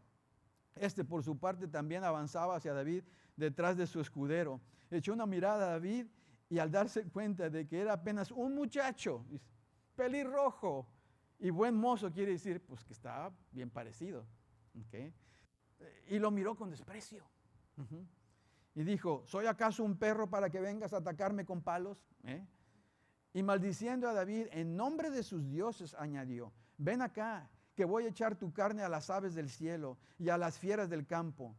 Este por su parte también avanzaba hacia David detrás de su escudero. Echó una mirada a David y al darse cuenta de que era apenas un muchacho, pelirrojo y buen mozo, quiere decir pues que estaba bien parecido. ¿Okay? Y lo miró con desprecio. Uh-huh. Y dijo, ¿soy acaso un perro para que vengas a atacarme con palos? Y maldiciendo a David, en nombre de sus dioses, añadió, ven acá, que voy a echar tu carne a las aves del cielo y a las fieras del campo.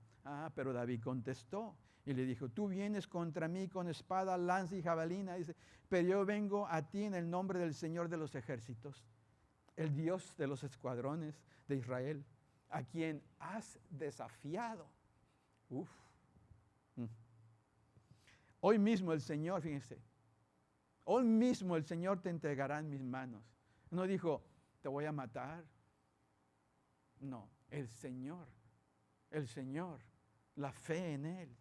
Pero David contestó y le dijo, tú vienes contra mí con espada, lanza y jabalina, dice, pero yo vengo a ti en el nombre del Señor de los ejércitos, el Dios de los escuadrones de Israel, a quien has desafiado. Uf. Hoy mismo el Señor, fíjense, hoy mismo el Señor te entregará en mis manos. No dijo, te voy a matar. No, el Señor, la fe en Él.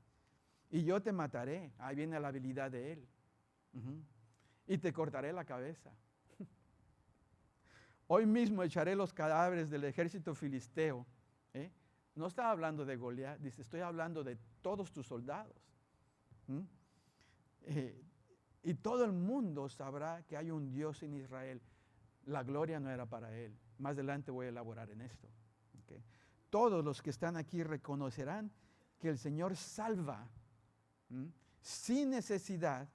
Y yo te mataré. Ahí viene la habilidad de Él. Uh-huh. Y te cortaré la cabeza. Hoy mismo echaré los cadáveres del ejército filisteo. No estaba hablando de Goliat, dice, estoy hablando de todos tus soldados. Y todo el mundo sabrá que hay un Dios en Israel. La gloria no era para Él. Más adelante voy a elaborar en esto. ¿Okay? Todos los que están aquí reconocerán que el Señor salva sin necesidad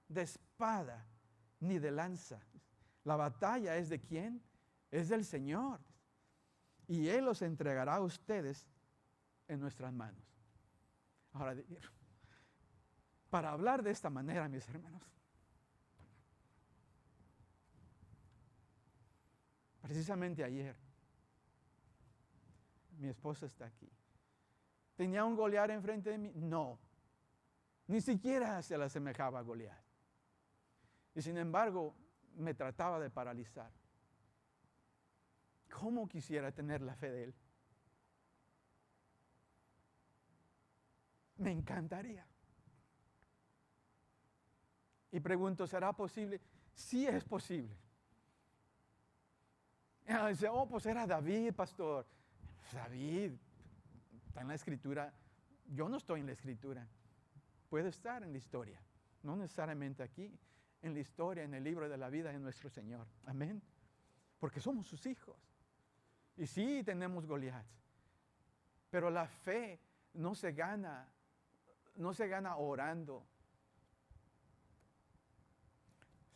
de espada ni de lanza. La batalla es de quién? Es del Señor. Y Él los entregará a ustedes en nuestras manos. Ahora, para hablar de esta manera, mis hermanos, precisamente ayer, mi esposa está aquí. ¿Tenía un Goliat enfrente de mí? No. Ni siquiera se le asemejaba a Goliat. Y sin embargo, me trataba de paralizar. ¿Cómo quisiera tener la fe de Él? Me encantaría. Y pregunto, ¿será posible? Sí es posible. Y dice, pues era David, pastor. David, está en la Escritura. Yo no estoy en la Escritura. Puede estar en la historia. No necesariamente aquí. En la historia, en el libro de la vida de nuestro Señor. Amén. Porque somos sus hijos. Y sí tenemos Goliat. Pero la fe no se gana orando.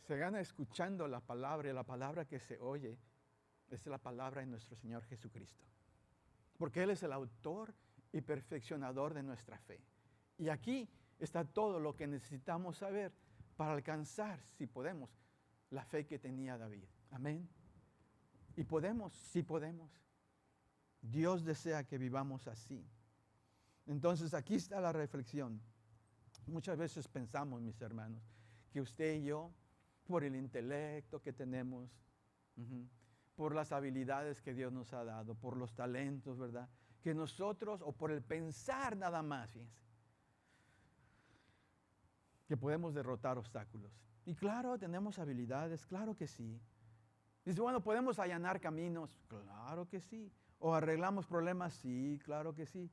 Se gana escuchando la palabra, y la palabra que se oye es la palabra de nuestro Señor Jesucristo. Porque Él es el autor y perfeccionador de nuestra fe. Y aquí está todo lo que necesitamos saber para alcanzar, si podemos, la fe que tenía David. Amén. Y podemos, sí podemos. Dios desea que vivamos así. Entonces aquí está la reflexión. Muchas veces pensamos, mis hermanos, que usted y yo, por el intelecto que tenemos, por las habilidades que Dios nos ha dado, por los talentos, ¿verdad? Que nosotros, o por el pensar nada más, fíjense, que podemos derrotar obstáculos. Y claro, tenemos habilidades, claro que sí. Dice, bueno, ¿podemos allanar caminos? Claro que sí. ¿O arreglamos problemas? Sí, claro que sí.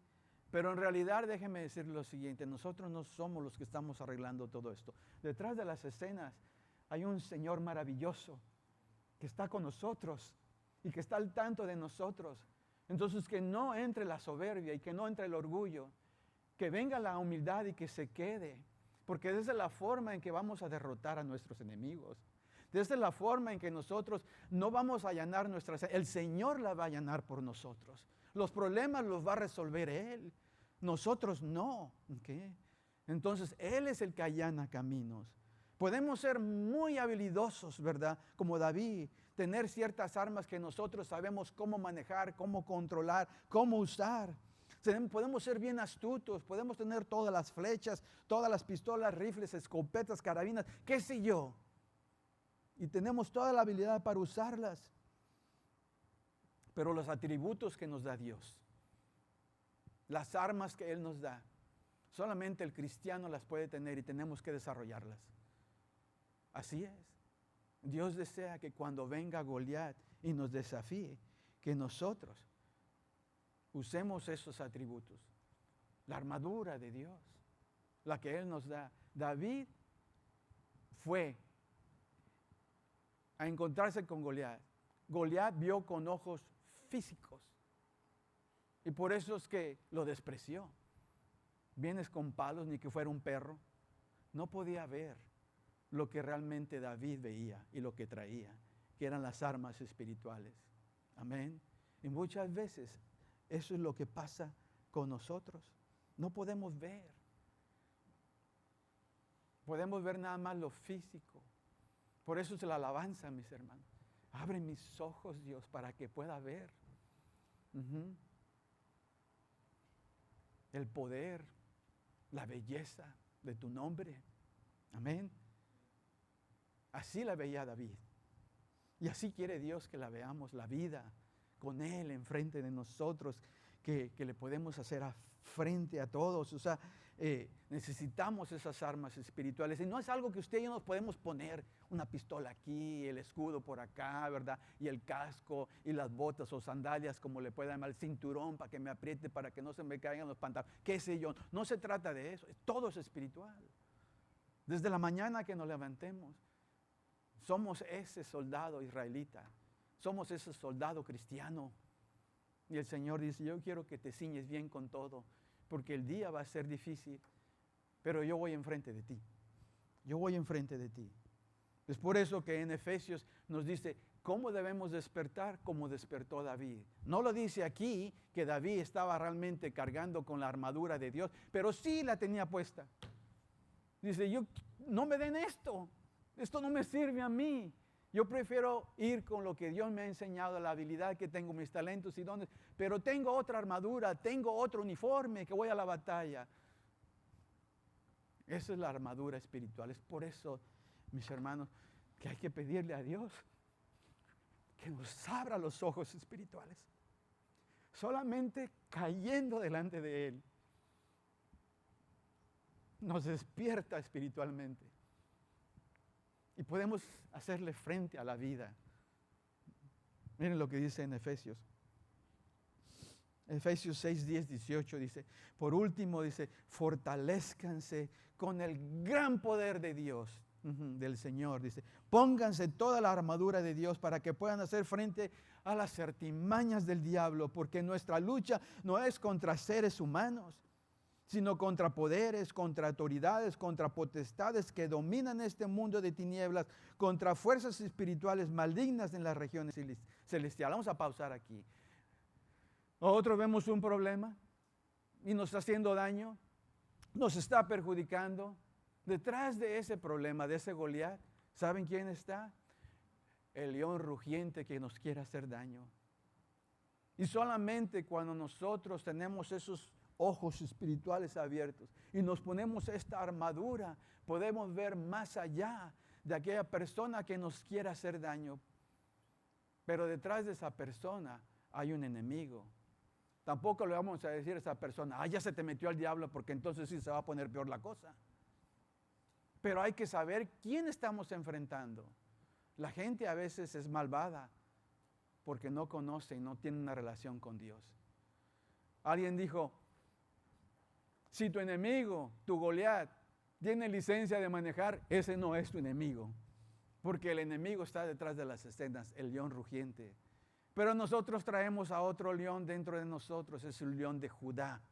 Pero en realidad, déjeme decir lo siguiente, nosotros no somos los que estamos arreglando todo esto. Detrás de las escenas hay un Señor maravilloso que está con nosotros y que está al tanto de nosotros. Entonces, que no entre la soberbia y que no entre el orgullo, que venga la humildad y que se quede, porque esa es la forma en que vamos a derrotar a nuestros enemigos. Esa es la forma en que nosotros no vamos a allanar nuestras... El Señor la va a allanar por nosotros. Los problemas los va a resolver Él. Nosotros no. ¿Okay? Entonces, Él es el que allana caminos. Podemos ser muy habilidosos, ¿verdad? Como David, tener ciertas armas que nosotros sabemos cómo manejar, cómo controlar, cómo usar. Podemos ser bien astutos, podemos tener todas las flechas, todas las pistolas, rifles, escopetas, carabinas, qué sé yo. Y tenemos toda la habilidad para usarlas. Pero los atributos que nos da Dios, las armas que Él nos da, solamente el cristiano las puede tener y tenemos que desarrollarlas. Así es. Dios desea que cuando venga Goliat y nos desafíe, que nosotros usemos esos atributos. La armadura de Dios, la que Él nos da. David fue a encontrarse con Goliat. Goliat vio con ojos físicos y por eso es que lo despreció. Vienes con palos, ni que fuera un perro. No podía ver lo que realmente David veía y lo que traía, que eran las armas espirituales. Amén. Y muchas veces eso es lo que pasa con nosotros. No podemos ver. Podemos ver nada más lo físico. Por eso es la alabanza, mis hermanos. Abre mis ojos, Dios, para que pueda ver. El poder, la belleza de tu nombre. Amén. Así la veía David. Y así quiere Dios que la veamos, la vida con Él enfrente de nosotros, que le podemos hacer frente a todos. O sea, necesitamos esas armas espirituales. Y no es algo que usted y yo nos podemos poner, una pistola aquí, el escudo por acá, ¿verdad? Y el casco y las botas o sandalias, como le pueda llamar, el cinturón para que me apriete, para que no se me caigan los pantalones. ¿Qué sé yo? No se trata de eso. Todo es espiritual. Desde la mañana que nos levantemos, somos ese soldado israelita. Somos ese soldado cristiano. Y el Señor dice, yo quiero que te ciñes bien con todo, porque el día va a ser difícil, pero yo voy enfrente de ti. Yo voy enfrente de ti. Es por eso que en Efesios nos dice, ¿cómo debemos despertar? Como despertó David. No lo dice aquí que David estaba realmente cargando con la armadura de Dios, pero sí la tenía puesta. Dice, no me den esto no me sirve a mí. Yo prefiero ir con lo que Dios me ha enseñado, la habilidad que tengo, mis talentos y dones, pero tengo otra armadura, tengo otro uniforme que voy a la batalla. Esa es la armadura espiritual. Es por eso, mis hermanos, que hay que pedirle a Dios que nos abra los ojos espirituales. Solamente cayendo delante de Él nos despierta espiritualmente. Y podemos hacerle frente a la vida. Miren lo que dice en Efesios. Efesios 6, 10, 18 dice, por último dice, fortalezcanse con el gran poder de Dios, del Señor. Dice, pónganse toda la armadura de Dios para que puedan hacer frente a las artimañas del diablo, porque nuestra lucha no es contra seres humanos, sino contra poderes, contra autoridades, contra potestades que dominan este mundo de tinieblas, contra fuerzas espirituales malignas en las regiones celestiales. Vamos a pausar aquí. Nosotros vemos un problema y nos está haciendo daño, nos está perjudicando. Detrás de ese problema, de ese Goliat, ¿saben quién está? El león rugiente que nos quiere hacer daño. Y solamente cuando nosotros tenemos esos ojos espirituales abiertos y nos ponemos esta armadura, podemos ver más allá de aquella persona que nos quiere hacer daño. Pero detrás de esa persona hay un enemigo. Tampoco le vamos a decir a esa persona, ya se te metió al diablo, porque entonces sí se va a poner peor la cosa. Pero hay que saber quién estamos enfrentando. La gente a veces es malvada porque no conoce y no tiene una relación con Dios. Alguien dijo, si tu enemigo, tu Goliat, tiene licencia de manejar, ese no es tu enemigo. Porque el enemigo está detrás de las escenas, el león rugiente. Pero nosotros traemos a otro león dentro de nosotros, es el león de Judá.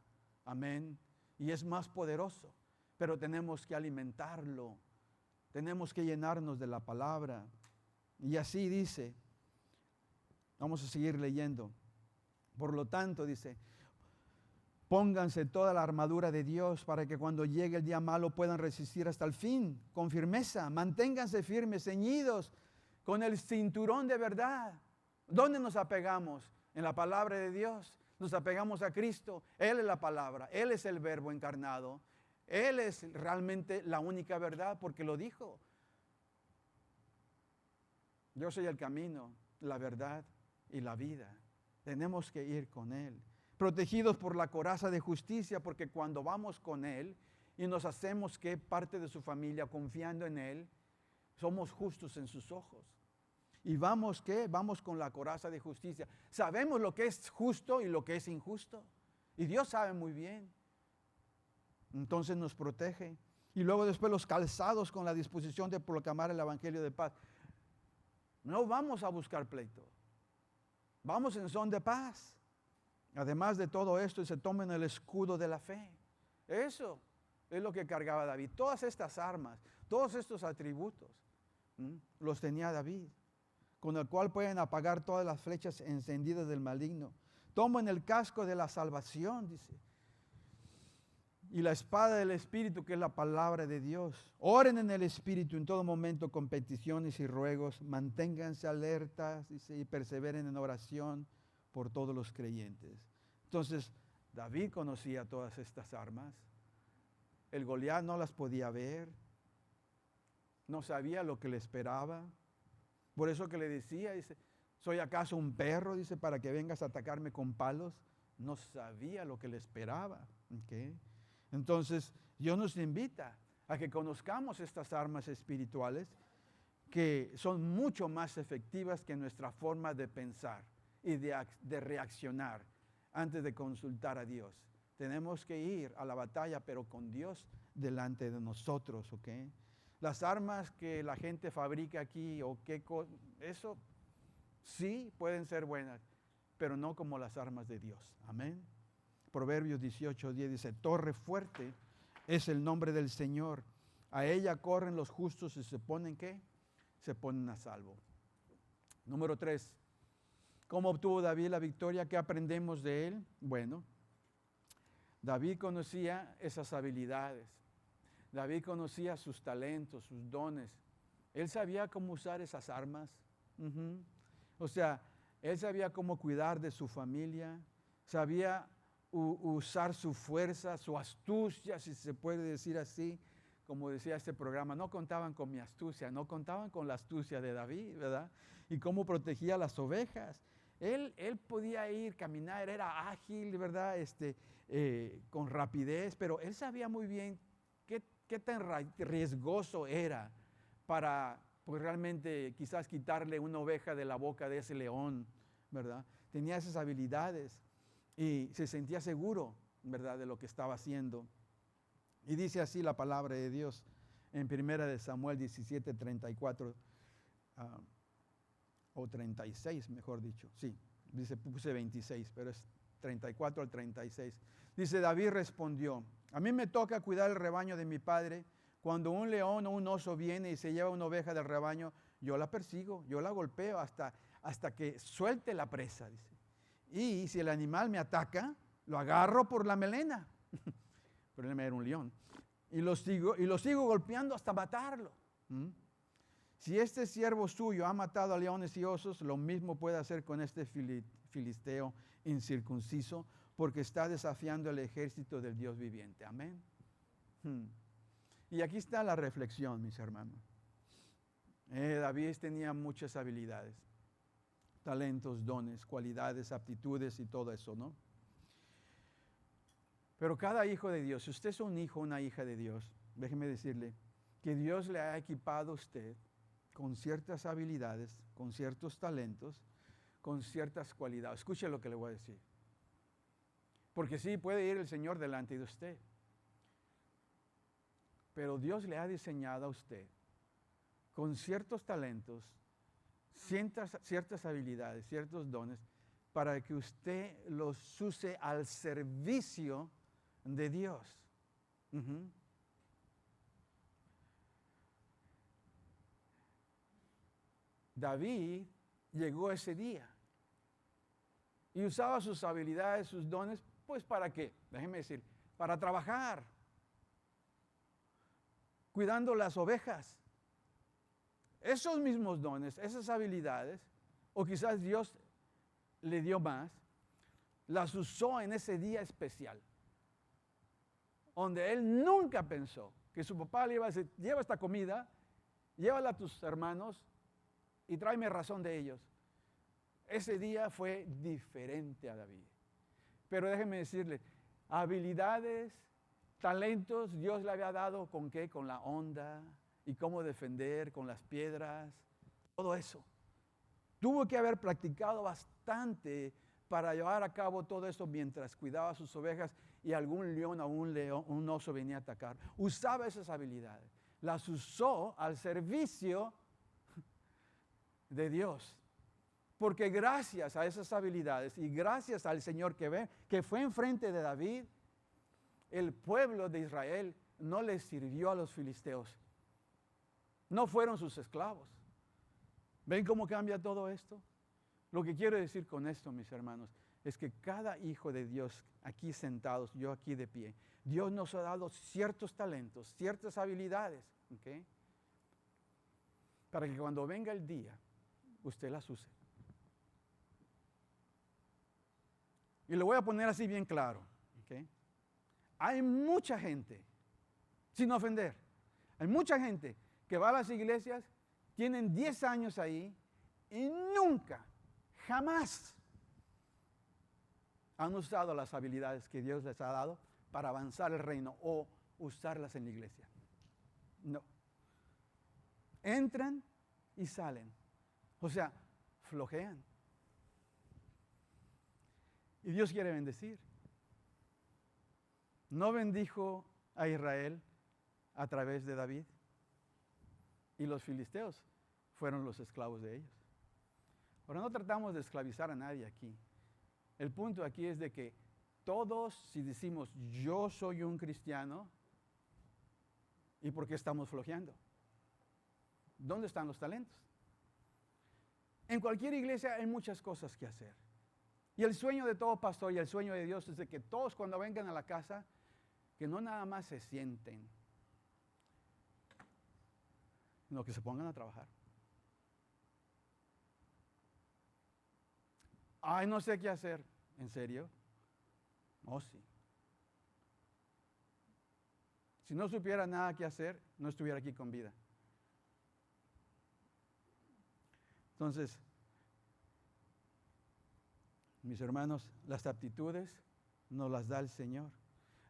Amén. Y es más poderoso, pero tenemos que alimentarlo. Tenemos que llenarnos de la palabra. Y así dice, vamos a seguir leyendo. Por lo tanto, dice, pónganse toda la armadura de Dios para que cuando llegue el día malo puedan resistir hasta el fin, con firmeza. Manténganse firmes, ceñidos con el cinturón de verdad. ¿Dónde nos apegamos? En la palabra de Dios. Nos apegamos a Cristo. Él es la palabra, Él es el verbo encarnado. Él es realmente la única verdad porque lo dijo. Yo soy el camino, la verdad y la vida. Tenemos que ir con Él. Protegidos por la coraza de justicia, porque cuando vamos con Él y nos hacemos que parte de su familia confiando en Él, somos justos en sus ojos. Y vamos con la coraza de justicia. Sabemos lo que es justo y lo que es injusto. Y Dios sabe muy bien. Entonces nos protege. Y luego después los calzados con la disposición de proclamar el evangelio de paz. No vamos a buscar pleito. Vamos en son de paz. Además de todo esto, se tomen el escudo de la fe. Eso es lo que cargaba David. Todas estas armas, todos estos atributos, los tenía David, con el cual pueden apagar todas las flechas encendidas del maligno. Tomen el casco de la salvación, dice. Y la espada del Espíritu, que es la palabra de Dios. Oren en el Espíritu en todo momento con peticiones y ruegos. Manténganse alertas, dice, y perseveren en oración por todos los creyentes. Entonces, David conocía todas estas armas. El Goliat no las podía ver. No sabía lo que le esperaba. Por eso que le decía, dice, ¿soy acaso un perro? Dice, para que vengas a atacarme con palos. No sabía lo que le esperaba. ¿Okay? Entonces, Dios nos invita a que conozcamos estas armas espirituales que son mucho más efectivas que nuestra forma de pensar y de reaccionar antes de consultar a Dios. Tenemos que ir a la batalla, pero con Dios delante de nosotros, ¿ok? Las armas que la gente fabrica aquí, eso sí pueden ser buenas, pero no como las armas de Dios. Amén. Proverbios 18:10 dice, torre fuerte es el nombre del Señor. A ella corren los justos y se ponen, ¿qué? Se ponen a salvo. Número 3. ¿Cómo obtuvo David la victoria? ¿Qué aprendemos de él? Bueno, David conocía esas habilidades. David conocía sus talentos, sus dones. Él sabía cómo usar esas armas. O sea, él sabía cómo cuidar de su familia. Sabía usar su fuerza, su astucia, si se puede decir así. Como decía este programa, no contaban con mi astucia, no contaban con la astucia de David, ¿verdad? Y cómo protegía las ovejas. Él podía ir, caminar, era ágil, ¿verdad? Con rapidez, pero él sabía muy bien qué tan riesgoso era para pues, realmente quizás quitarle una oveja de la boca de ese león, ¿verdad? Tenía esas habilidades y se sentía seguro, ¿verdad? De lo que estaba haciendo. Y dice así la palabra de Dios en 1 Samuel 17, 34 o 36, mejor dicho. Sí, dice, puse 26, pero es 34 al 36. Dice, David respondió, a mí me toca cuidar el rebaño de mi padre. Cuando un león o un oso viene y se lleva una oveja del rebaño, yo la persigo, yo la golpeo hasta que suelte la presa, dice. Y si el animal me ataca, lo agarro por la melena. Pero él era un león. Y lo sigo golpeando hasta matarlo. Si este siervo suyo ha matado a leones y osos, lo mismo puede hacer con este filisteo incircunciso, porque está desafiando el ejército del Dios viviente. Amén. Y aquí está la reflexión, mis hermanos. David tenía muchas habilidades, talentos, dones, cualidades, aptitudes y todo eso, ¿no? Pero cada hijo de Dios, si usted es un hijo o una hija de Dios, déjeme decirle que Dios le ha equipado a usted con ciertas habilidades, con ciertos talentos, con ciertas cualidades. Escuche lo que le voy a decir. Porque sí, puede ir el Señor delante de usted. Pero Dios le ha diseñado a usted con ciertos talentos, ciertas habilidades, ciertos dones, para que usted los use al servicio de Dios. David llegó ese día y usaba sus habilidades, sus dones, pues ¿para qué? Déjeme decir, para trabajar, cuidando las ovejas. Esos mismos dones, esas habilidades, o quizás Dios le dio más, las usó en ese día especial, donde él nunca pensó que su papá le iba a decir, lleva esta comida, llévala a tus hermanos y tráeme razón de ellos. Ese día fue diferente a David. Pero déjeme decirle, habilidades, talentos, Dios le había dado ¿con qué? Con la onda y cómo defender, con las piedras, todo eso. Tuvo que haber practicado bastante para llevar a cabo todo esto mientras cuidaba sus ovejas y algún león o un oso venía a atacar. Usaba esas habilidades. Las usó al servicio de Dios. Porque gracias a esas habilidades y gracias al Señor que fue enfrente de David, el pueblo de Israel no les sirvió a los filisteos. No fueron sus esclavos. ¿Ven cómo cambia todo esto? Lo que quiero decir con esto, mis hermanos, es que cada hijo de Dios aquí sentados, yo aquí de pie, Dios nos ha dado ciertos talentos, ciertas habilidades, ¿ok? Para que cuando venga el día, usted las use. Y lo voy a poner así bien claro, ¿ok? Hay mucha gente, sin ofender, hay mucha gente que va a las iglesias, tienen 10 años ahí y nunca, jamás han usado las habilidades que Dios les ha dado para avanzar el reino o usarlas en la iglesia. No. Entran y salen. O sea, flojean. Y Dios quiere bendecir. ¿No bendijo a Israel a través de David? Y los filisteos fueron los esclavos de ellos. Ahora no tratamos de esclavizar a nadie aquí. El punto aquí es de que todos, si decimos yo soy un cristiano, ¿y por qué estamos flojeando? ¿Dónde están los talentos? En cualquier iglesia hay muchas cosas que hacer. Y el sueño de todo pastor y el sueño de Dios es de que todos cuando vengan a la casa, que no nada más se sienten, sino que se pongan a trabajar. Ay, no sé qué hacer. ¿En serio? Oh, sí. Si no supiera nada qué hacer, no estuviera aquí con vida. Entonces, mis hermanos, las aptitudes nos las da el Señor.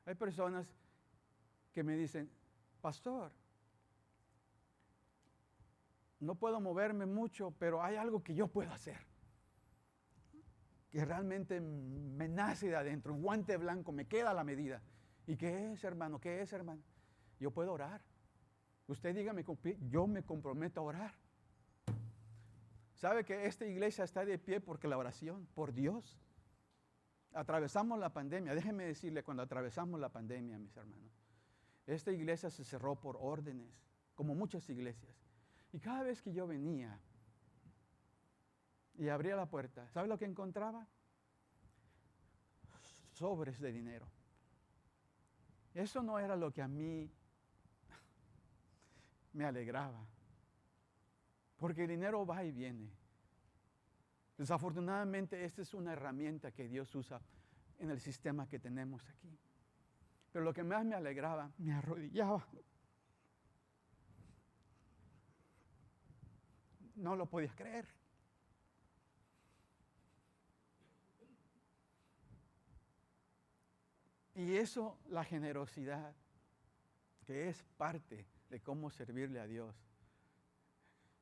Hay personas que me dicen, pastor, no puedo moverme mucho, pero hay algo que yo puedo hacer, que realmente me nace de adentro, un guante blanco, me queda a la medida. ¿Y qué es, hermano? ¿Qué es, hermano? Yo puedo orar. Usted dígame, yo me comprometo a orar. ¿Sabe que esta iglesia está de pie porque la oración, por Dios? Atravesamos la pandemia. Déjeme decirle, cuando atravesamos la pandemia, mis hermanos, esta iglesia se cerró por órdenes, como muchas iglesias. Y cada vez que yo venía y abría la puerta, ¿sabe lo que encontraba? Sobres de dinero. Eso no era lo que a mí me alegraba, porque el dinero va y viene. Desafortunadamente, esta es una herramienta que Dios usa en el sistema que tenemos aquí. Pero lo que más me alegraba, me arrodillaba. No lo podía creer. Y eso, la generosidad, que es parte de cómo servirle a Dios.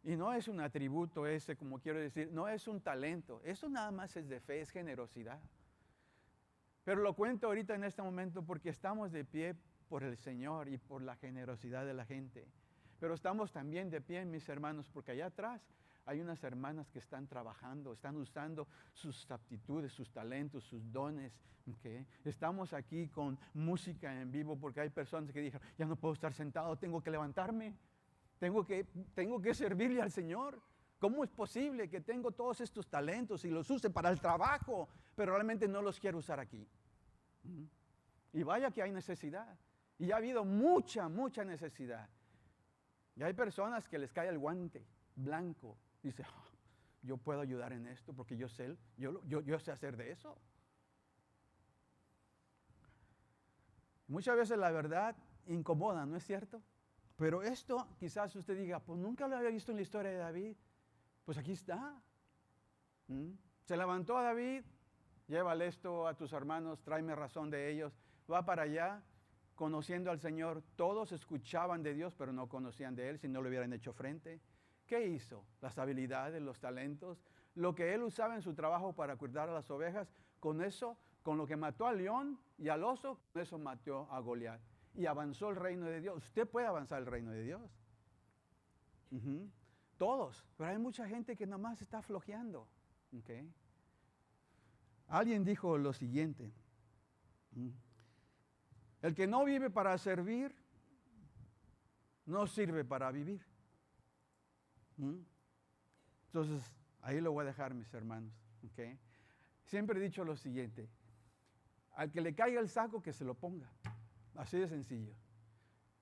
Y no es un atributo ese, como quiero decir, no es un talento. Eso nada más es de fe, es generosidad. Pero lo cuento ahorita en este momento porque estamos de pie por el Señor y por la generosidad de la gente. Pero estamos también de pie, mis hermanos, porque allá atrás hay unas hermanas que están trabajando, están usando sus aptitudes, sus talentos, sus dones. ¿Okay? Estamos aquí con música en vivo porque hay personas que dijeron, ya no puedo estar sentado, tengo que levantarme. Tengo que servirle al Señor. ¿Cómo es posible que tengo todos estos talentos y los use para el trabajo, pero realmente no los quiero usar aquí? Y vaya que hay necesidad. Y ha habido mucha necesidad. Y hay personas que les cae el guante blanco. Dice, yo puedo ayudar en esto porque yo sé hacer de eso. Muchas veces la verdad incomoda, ¿no es cierto? Pero esto quizás usted diga, pues nunca lo había visto en la historia de David. Pues aquí está. Se levantó a David, llévale esto a tus hermanos, tráeme razón de ellos. Va para allá, conociendo al Señor. Todos escuchaban de Dios, pero no conocían de Él si no le hubieran hecho frente. ¿Qué hizo? Las habilidades, los talentos, lo que él usaba en su trabajo para cuidar a las ovejas, con eso, con lo que mató al león y al oso, con eso mató a Goliat. Y avanzó el reino de Dios. Usted puede avanzar el reino de Dios. Todos. Pero hay mucha gente que nomás está flojeando. ¿Okay? Alguien dijo lo siguiente. El que no vive para servir, no sirve para vivir. Entonces, ahí lo voy a dejar, mis hermanos. ¿Okay? Siempre he dicho lo siguiente. Al que le caiga el saco, que se lo ponga. Así de sencillo.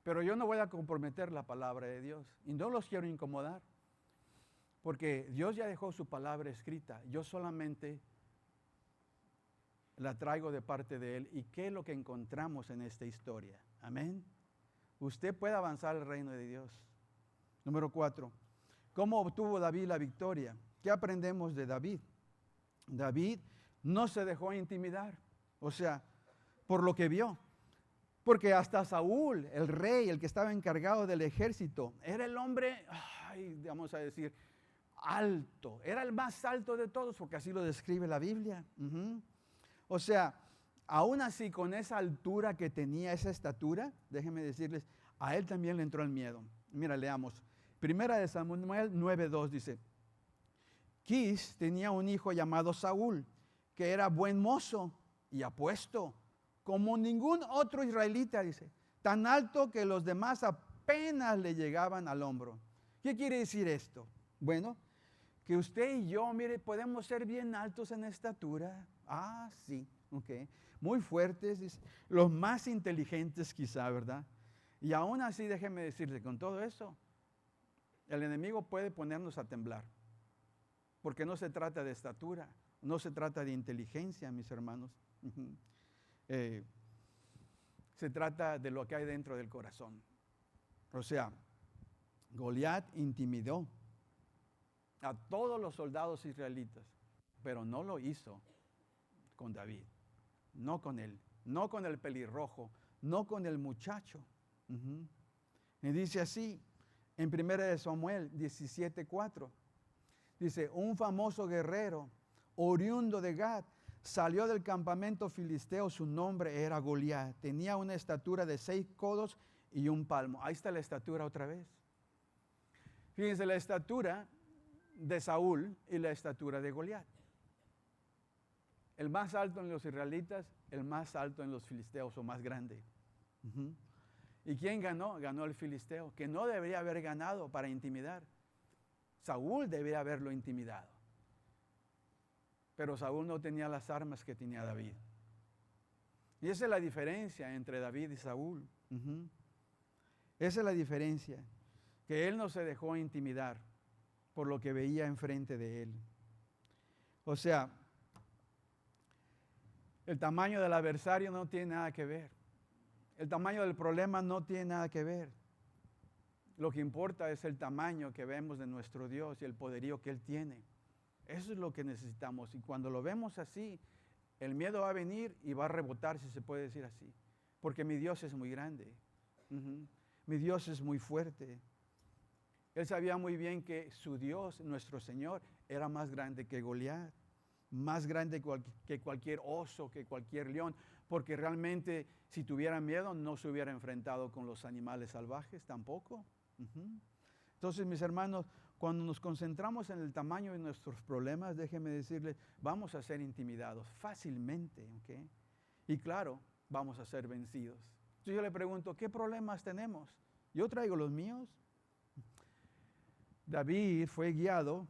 Pero yo no voy a comprometer la palabra de Dios. Y no los quiero incomodar. Porque Dios ya dejó su palabra escrita. Yo solamente la traigo de parte de Él. ¿Y qué es lo que encontramos en esta historia? Amén. Usted puede avanzar el reino de Dios. Número 4. ¿Cómo obtuvo David la victoria? ¿Qué aprendemos de David? David no se dejó intimidar. O sea, por lo que vio. Porque hasta Saúl, el rey, el que estaba encargado del ejército, era el hombre, vamos a decir, alto. Era el más alto de todos, porque así lo describe la Biblia. O sea, aún así, con esa altura que tenía, esa estatura, déjenme decirles, a él también le entró el miedo. Mira, leamos. Primera de Samuel 9:2 dice, Quis tenía un hijo llamado Saúl, que era buen mozo y apuesto, como ningún otro israelita, dice, tan alto que los demás apenas le llegaban al hombro. ¿Qué quiere decir esto? Bueno, que usted y yo, mire, podemos ser bien altos en estatura. Sí, ok. Muy fuertes, dice, los más inteligentes quizá, ¿verdad? Y aún así, déjeme decirle, con todo eso, el enemigo puede ponernos a temblar. Porque no se trata de estatura, no se trata de inteligencia, mis hermanos. Se trata de lo que hay dentro del corazón. O sea, Goliat intimidó a todos los soldados israelitas, pero no lo hizo con David, no con él, no con el pelirrojo, no con el muchacho. Y dice así, en 1 de Samuel 17:4, dice, un famoso guerrero, oriundo de Gad, salió del campamento filisteo, su nombre era Goliat, tenía una estatura de 6 codos y un palmo. Ahí está la estatura otra vez. Fíjense, la estatura de Saúl y la estatura de Goliat. El más alto en los israelitas, el más alto en los filisteos o más grande. ¿Y quién ganó? Ganó el filisteo, que no debería haber ganado para intimidar. Saúl debería haberlo intimidado. Pero Saúl no tenía las armas que tenía David. Y esa es la diferencia entre David y Saúl. Esa es la diferencia, que él no se dejó intimidar por lo que veía enfrente de él. O sea, el tamaño del adversario no tiene nada que ver. El tamaño del problema no tiene nada que ver. Lo que importa es el tamaño que vemos de nuestro Dios y el poderío que Él tiene. Eso es lo que necesitamos. Y cuando lo vemos así, el miedo va a venir y va a rebotar, si se puede decir así. Porque mi Dios es muy grande. Mi Dios es muy fuerte. Él sabía muy bien que su Dios, nuestro Señor, era más grande que Goliat. Más grande que cualquier oso, que cualquier león. Porque realmente, si tuviera miedo, no se hubiera enfrentado con los animales salvajes tampoco. Entonces, mis hermanos, cuando nos concentramos en el tamaño de nuestros problemas, déjenme decirles, vamos a ser intimidados fácilmente, ¿ok? Y claro, vamos a ser vencidos. Entonces yo le pregunto, ¿qué problemas tenemos? Yo traigo los míos. David fue guiado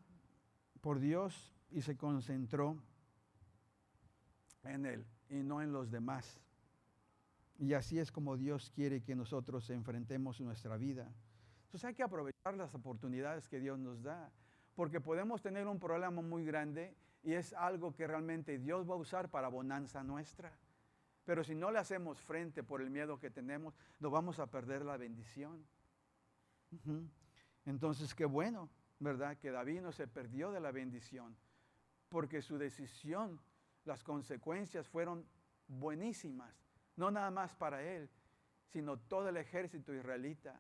por Dios y se concentró en él y no en los demás. Y así es como Dios quiere que nosotros enfrentemos nuestra vida. Entonces hay que aprovechar las oportunidades que Dios nos da, porque podemos tener un problema muy grande y es algo que realmente Dios va a usar para bonanza nuestra. Pero si no le hacemos frente por el miedo que tenemos, nos vamos a perder la bendición. Entonces, qué bueno, ¿verdad? Que David no se perdió de la bendición, porque su decisión, las consecuencias fueron buenísimas, no nada más para él, sino todo el ejército israelita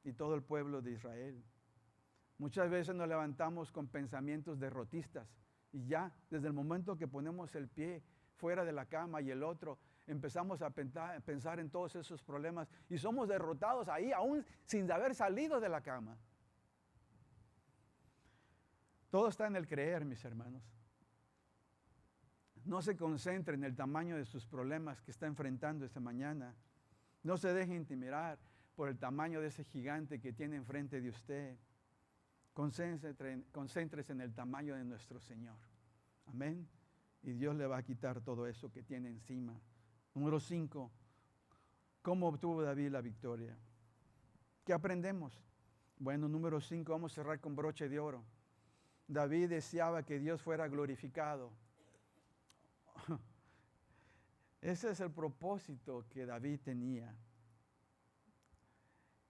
y todo el pueblo de Israel. Muchas veces nos levantamos con pensamientos derrotistas y ya, desde el momento que ponemos el pie fuera de la cama y el otro, empezamos a pensar en todos esos problemas y somos derrotados ahí, aún sin haber salido de la cama. Todo está en el creer, mis hermanos. No se concentre en el tamaño de sus problemas que está enfrentando esta mañana. No se deje intimidar por el tamaño de ese gigante que tiene enfrente de usted. Concéntrese en el tamaño de nuestro Señor. Amén. Y Dios le va a quitar todo eso que tiene encima. Número 5. ¿Cómo obtuvo David la victoria? ¿Qué aprendemos? Bueno, número 5, vamos a cerrar con broche de oro. David deseaba que Dios fuera glorificado. Ese es el propósito que David tenía.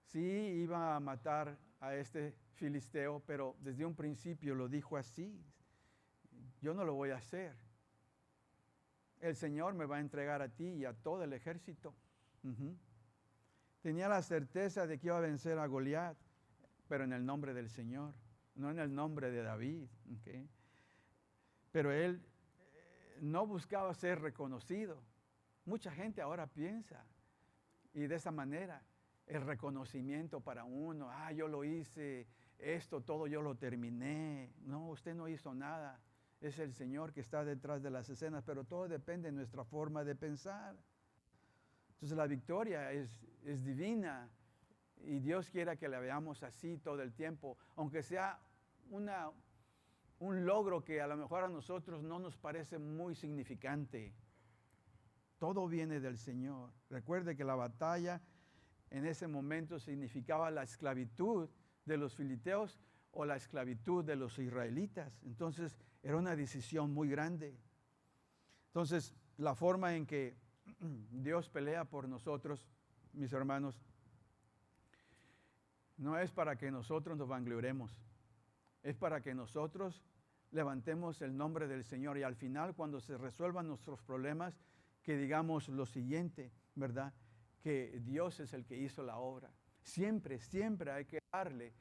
Sí, iba a matar a este filisteo, pero desde un principio lo dijo así: yo no lo voy a hacer. El Señor me va a entregar a ti y a todo el ejército. Tenía la certeza de que iba a vencer a Goliat, pero en el nombre del Señor, no en el nombre de David. ¿Okay? Pero él no buscaba ser reconocido. Mucha gente ahora piensa, y de esa manera, el reconocimiento para uno: yo lo hice, esto todo yo lo terminé. No, usted no hizo nada. Es el Señor que está detrás de las escenas, pero todo depende de nuestra forma de pensar. Entonces la victoria es divina y Dios quiere que la veamos así todo el tiempo, aunque sea un logro que a lo mejor a nosotros no nos parece muy significante. Todo viene del Señor. Recuerde que la batalla en ese momento significaba la esclavitud de los filisteos o la esclavitud de los israelitas. Entonces era una decisión muy grande. Entonces la forma en que Dios pelea por nosotros, mis hermanos, no es para que nosotros nos vangloriemos, es para que nosotros levantemos el nombre del Señor y al final, cuando se resuelvan nuestros problemas, que digamos lo siguiente, ¿verdad? Que Dios es el que hizo la obra. Siempre, siempre hay que darle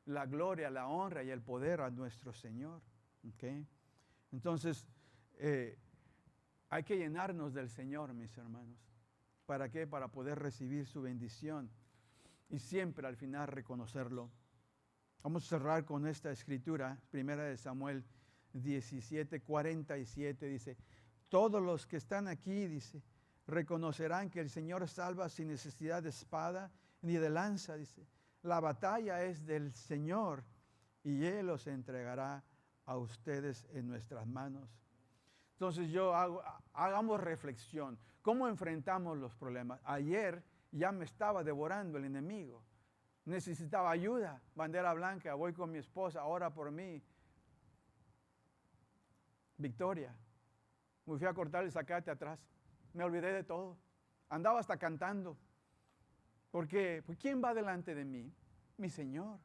la gloria, la honra y el poder a nuestro Señor. ¿Okay? Entonces, hay que llenarnos del Señor, mis hermanos. ¿Para qué? Para poder recibir su bendición y siempre al final reconocerlo. Vamos a cerrar con esta escritura, 1 Samuel 17:47, dice: todos los que están aquí, dice, reconocerán que el Señor salva sin necesidad de espada ni de lanza, dice. La batalla es del Señor y Él los entregará a ustedes en nuestras manos. Entonces hagamos reflexión. ¿Cómo enfrentamos los problemas? Ayer ya me estaba devorando el enemigo. Necesitaba ayuda. Bandera blanca, voy con mi esposa, ora por mí. Victoria. Me fui a cortar el zacate atrás. Me olvidé de todo. Andaba hasta cantando. ¿Por qué? Pues ¿quién va delante de mí? Mi Señor.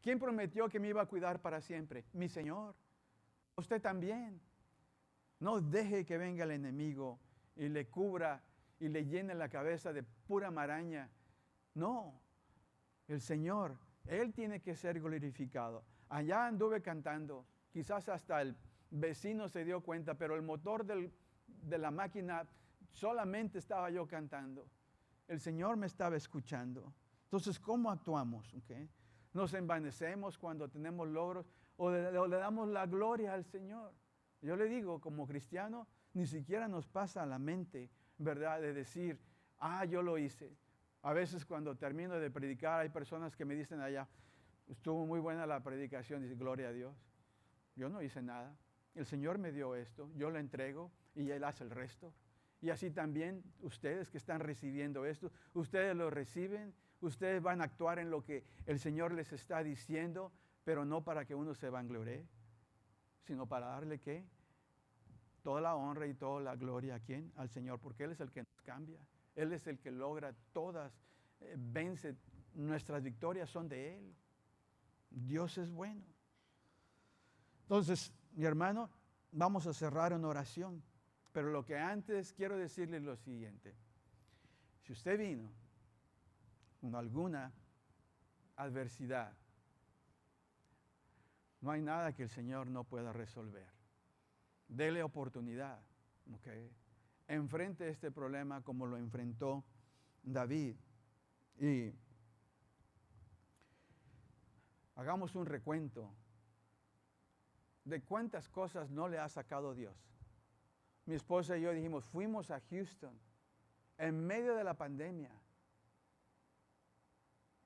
¿Quién prometió que me iba a cuidar para siempre? Mi Señor. Usted también. No deje que venga el enemigo y le cubra y le llene la cabeza de pura maraña. No. El Señor, Él tiene que ser glorificado. Allá anduve cantando. Quizás hasta el vecino se dio cuenta, pero el motor de la máquina solamente estaba yo cantando. El Señor me estaba escuchando. Entonces, ¿cómo actuamos? ¿Okay? ¿Nos envanecemos cuando tenemos logros o le damos la gloria al Señor? Yo le digo, como cristiano, ni siquiera nos pasa a la mente, ¿verdad?, de decir: yo lo hice. A veces cuando termino de predicar hay personas que me dicen allá: estuvo muy buena la predicación. Dice: gloria a Dios. Yo no hice nada. El Señor me dio esto, yo lo entrego y Él hace el resto. Y así también ustedes que están recibiendo esto, ustedes lo reciben, ustedes van a actuar en lo que el Señor les está diciendo, pero no para que uno se vanglorie, sino para darle ¿qué? Toda la honra y toda la gloria ¿a quién? Al Señor, porque Él es el que nos cambia. Él es el que logra todas, vence, nuestras victorias son de Él. Dios es bueno. Entonces, mi hermano, vamos a cerrar en oración. Pero lo que antes quiero decirle es lo siguiente. Si usted vino con alguna adversidad, No hay nada que el Señor no pueda resolver. Dele oportunidad, ¿ok? Enfrente este problema como lo enfrentó David. Y hagamos un recuento de cuántas cosas no le ha sacado Dios. Mi esposa y yo dijimos, fuimos a Houston en medio de la pandemia.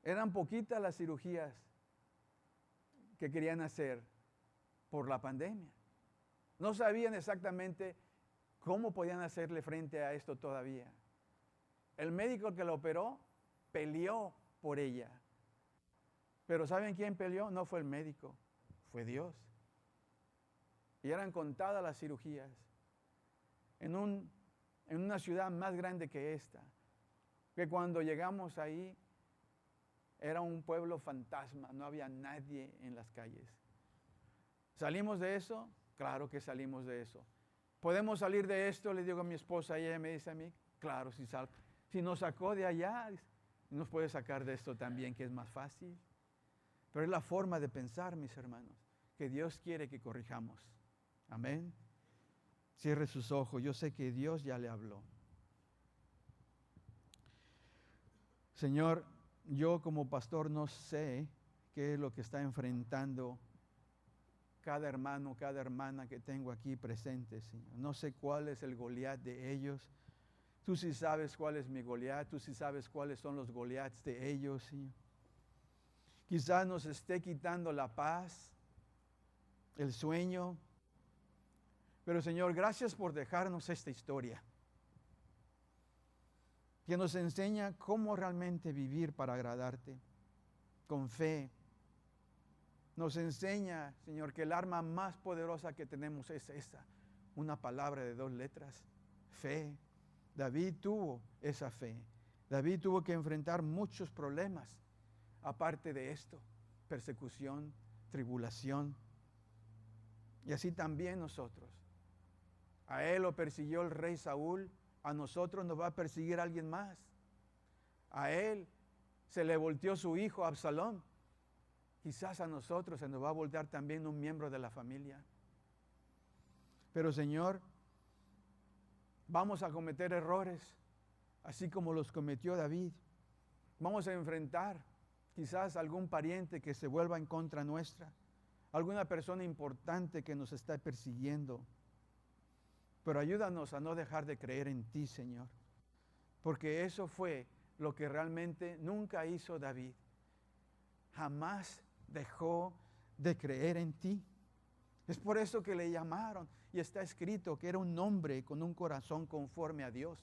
Eran poquitas las cirugías que querían hacer por la pandemia. No sabían exactamente cómo podían hacerle frente a esto todavía. El médico que la operó peleó por ella. Pero ¿saben quién peleó? No fue el médico, fue Dios. Y eran contadas las cirugías. En una ciudad más grande que esta, que cuando llegamos ahí, era un pueblo fantasma, no había nadie en las calles. ¿Salimos de eso? Claro que salimos de eso. ¿Podemos salir de esto? Le digo a mi esposa y ella me dice a mí, claro, si nos sacó de allá, nos puede sacar de esto también, que es más fácil. Pero es la forma de pensar, mis hermanos, que Dios quiere que corrijamos. Amén. Cierre sus ojos, yo sé que Dios ya le habló. Señor, yo como pastor no sé qué es lo que está enfrentando cada hermano, cada hermana que tengo aquí presente, Señor. No sé cuál es el Goliat de ellos. Tú sí sabes cuál es mi Goliat, tú sí sabes cuáles son los Goliats de ellos, Señor. Quizás nos esté quitando la paz, el sueño. Pero Señor, gracias por dejarnos esta historia, que nos enseña cómo realmente vivir para agradarte, con fe. Nos enseña, Señor, que el arma más poderosa que tenemos es esa, una palabra de 2 letras, fe. David tuvo esa fe. David tuvo que enfrentar muchos problemas, aparte de esto, persecución, tribulación. Y así también nosotros. A él lo persiguió el rey Saúl, a nosotros nos va a perseguir alguien más. A él se le volteó su hijo Absalón. Quizás a nosotros se nos va a voltear también un miembro de la familia. Pero Señor, vamos a cometer errores, así como los cometió David. Vamos a enfrentar quizás algún pariente que se vuelva en contra nuestra, alguna persona importante que nos está persiguiendo. Pero ayúdanos a no dejar de creer en ti, Señor, porque eso fue lo que realmente nunca hizo David. Jamás dejó de creer en ti. Es por eso que le llamaron y está escrito que era un hombre con un corazón conforme a Dios.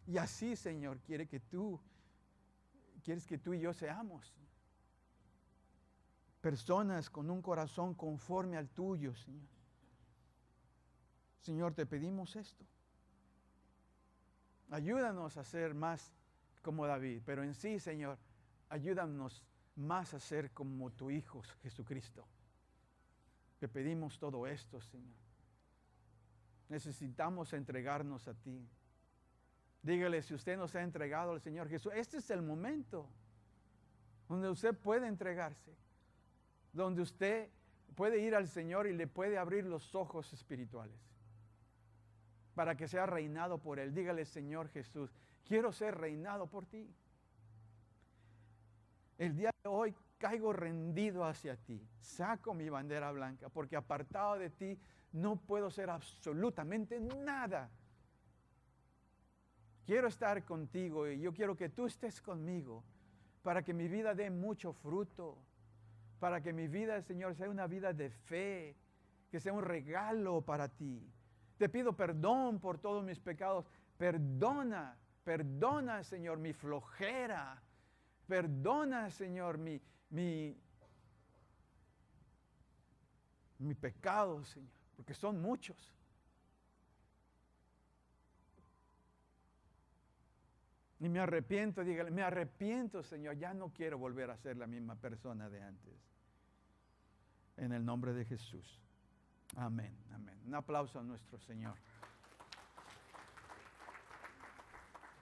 Y así, Señor, quieres que tú y yo seamos personas con un corazón conforme al tuyo, Señor. Señor, te pedimos esto. Ayúdanos a ser más como David, pero en sí, Señor, ayúdanos más a ser como tu Hijo Jesucristo. Te pedimos todo esto, Señor. Necesitamos entregarnos a ti. Dígale, si usted nos ha entregado al Señor Jesús, este es el momento donde usted puede entregarse, donde usted puede ir al Señor y le puede abrir los ojos espirituales para que sea reinado por Él. Dígale, Señor Jesús, quiero ser reinado por ti. El día de hoy caigo rendido hacia ti. Saco mi bandera blanca porque apartado de ti no puedo ser absolutamente nada. Quiero estar contigo y yo quiero que tú estés conmigo para que mi vida dé mucho fruto, para que mi vida, Señor, sea una vida de fe, que sea un regalo para ti. Te pido perdón por todos mis pecados. Perdona, Señor, mi flojera. Perdona, Señor, mi pecado, Señor, porque son muchos. Y me arrepiento, dígale, me arrepiento, Señor, ya no quiero volver a ser la misma persona de antes. En el nombre de Jesús. Amén, amén. Un aplauso a nuestro Señor.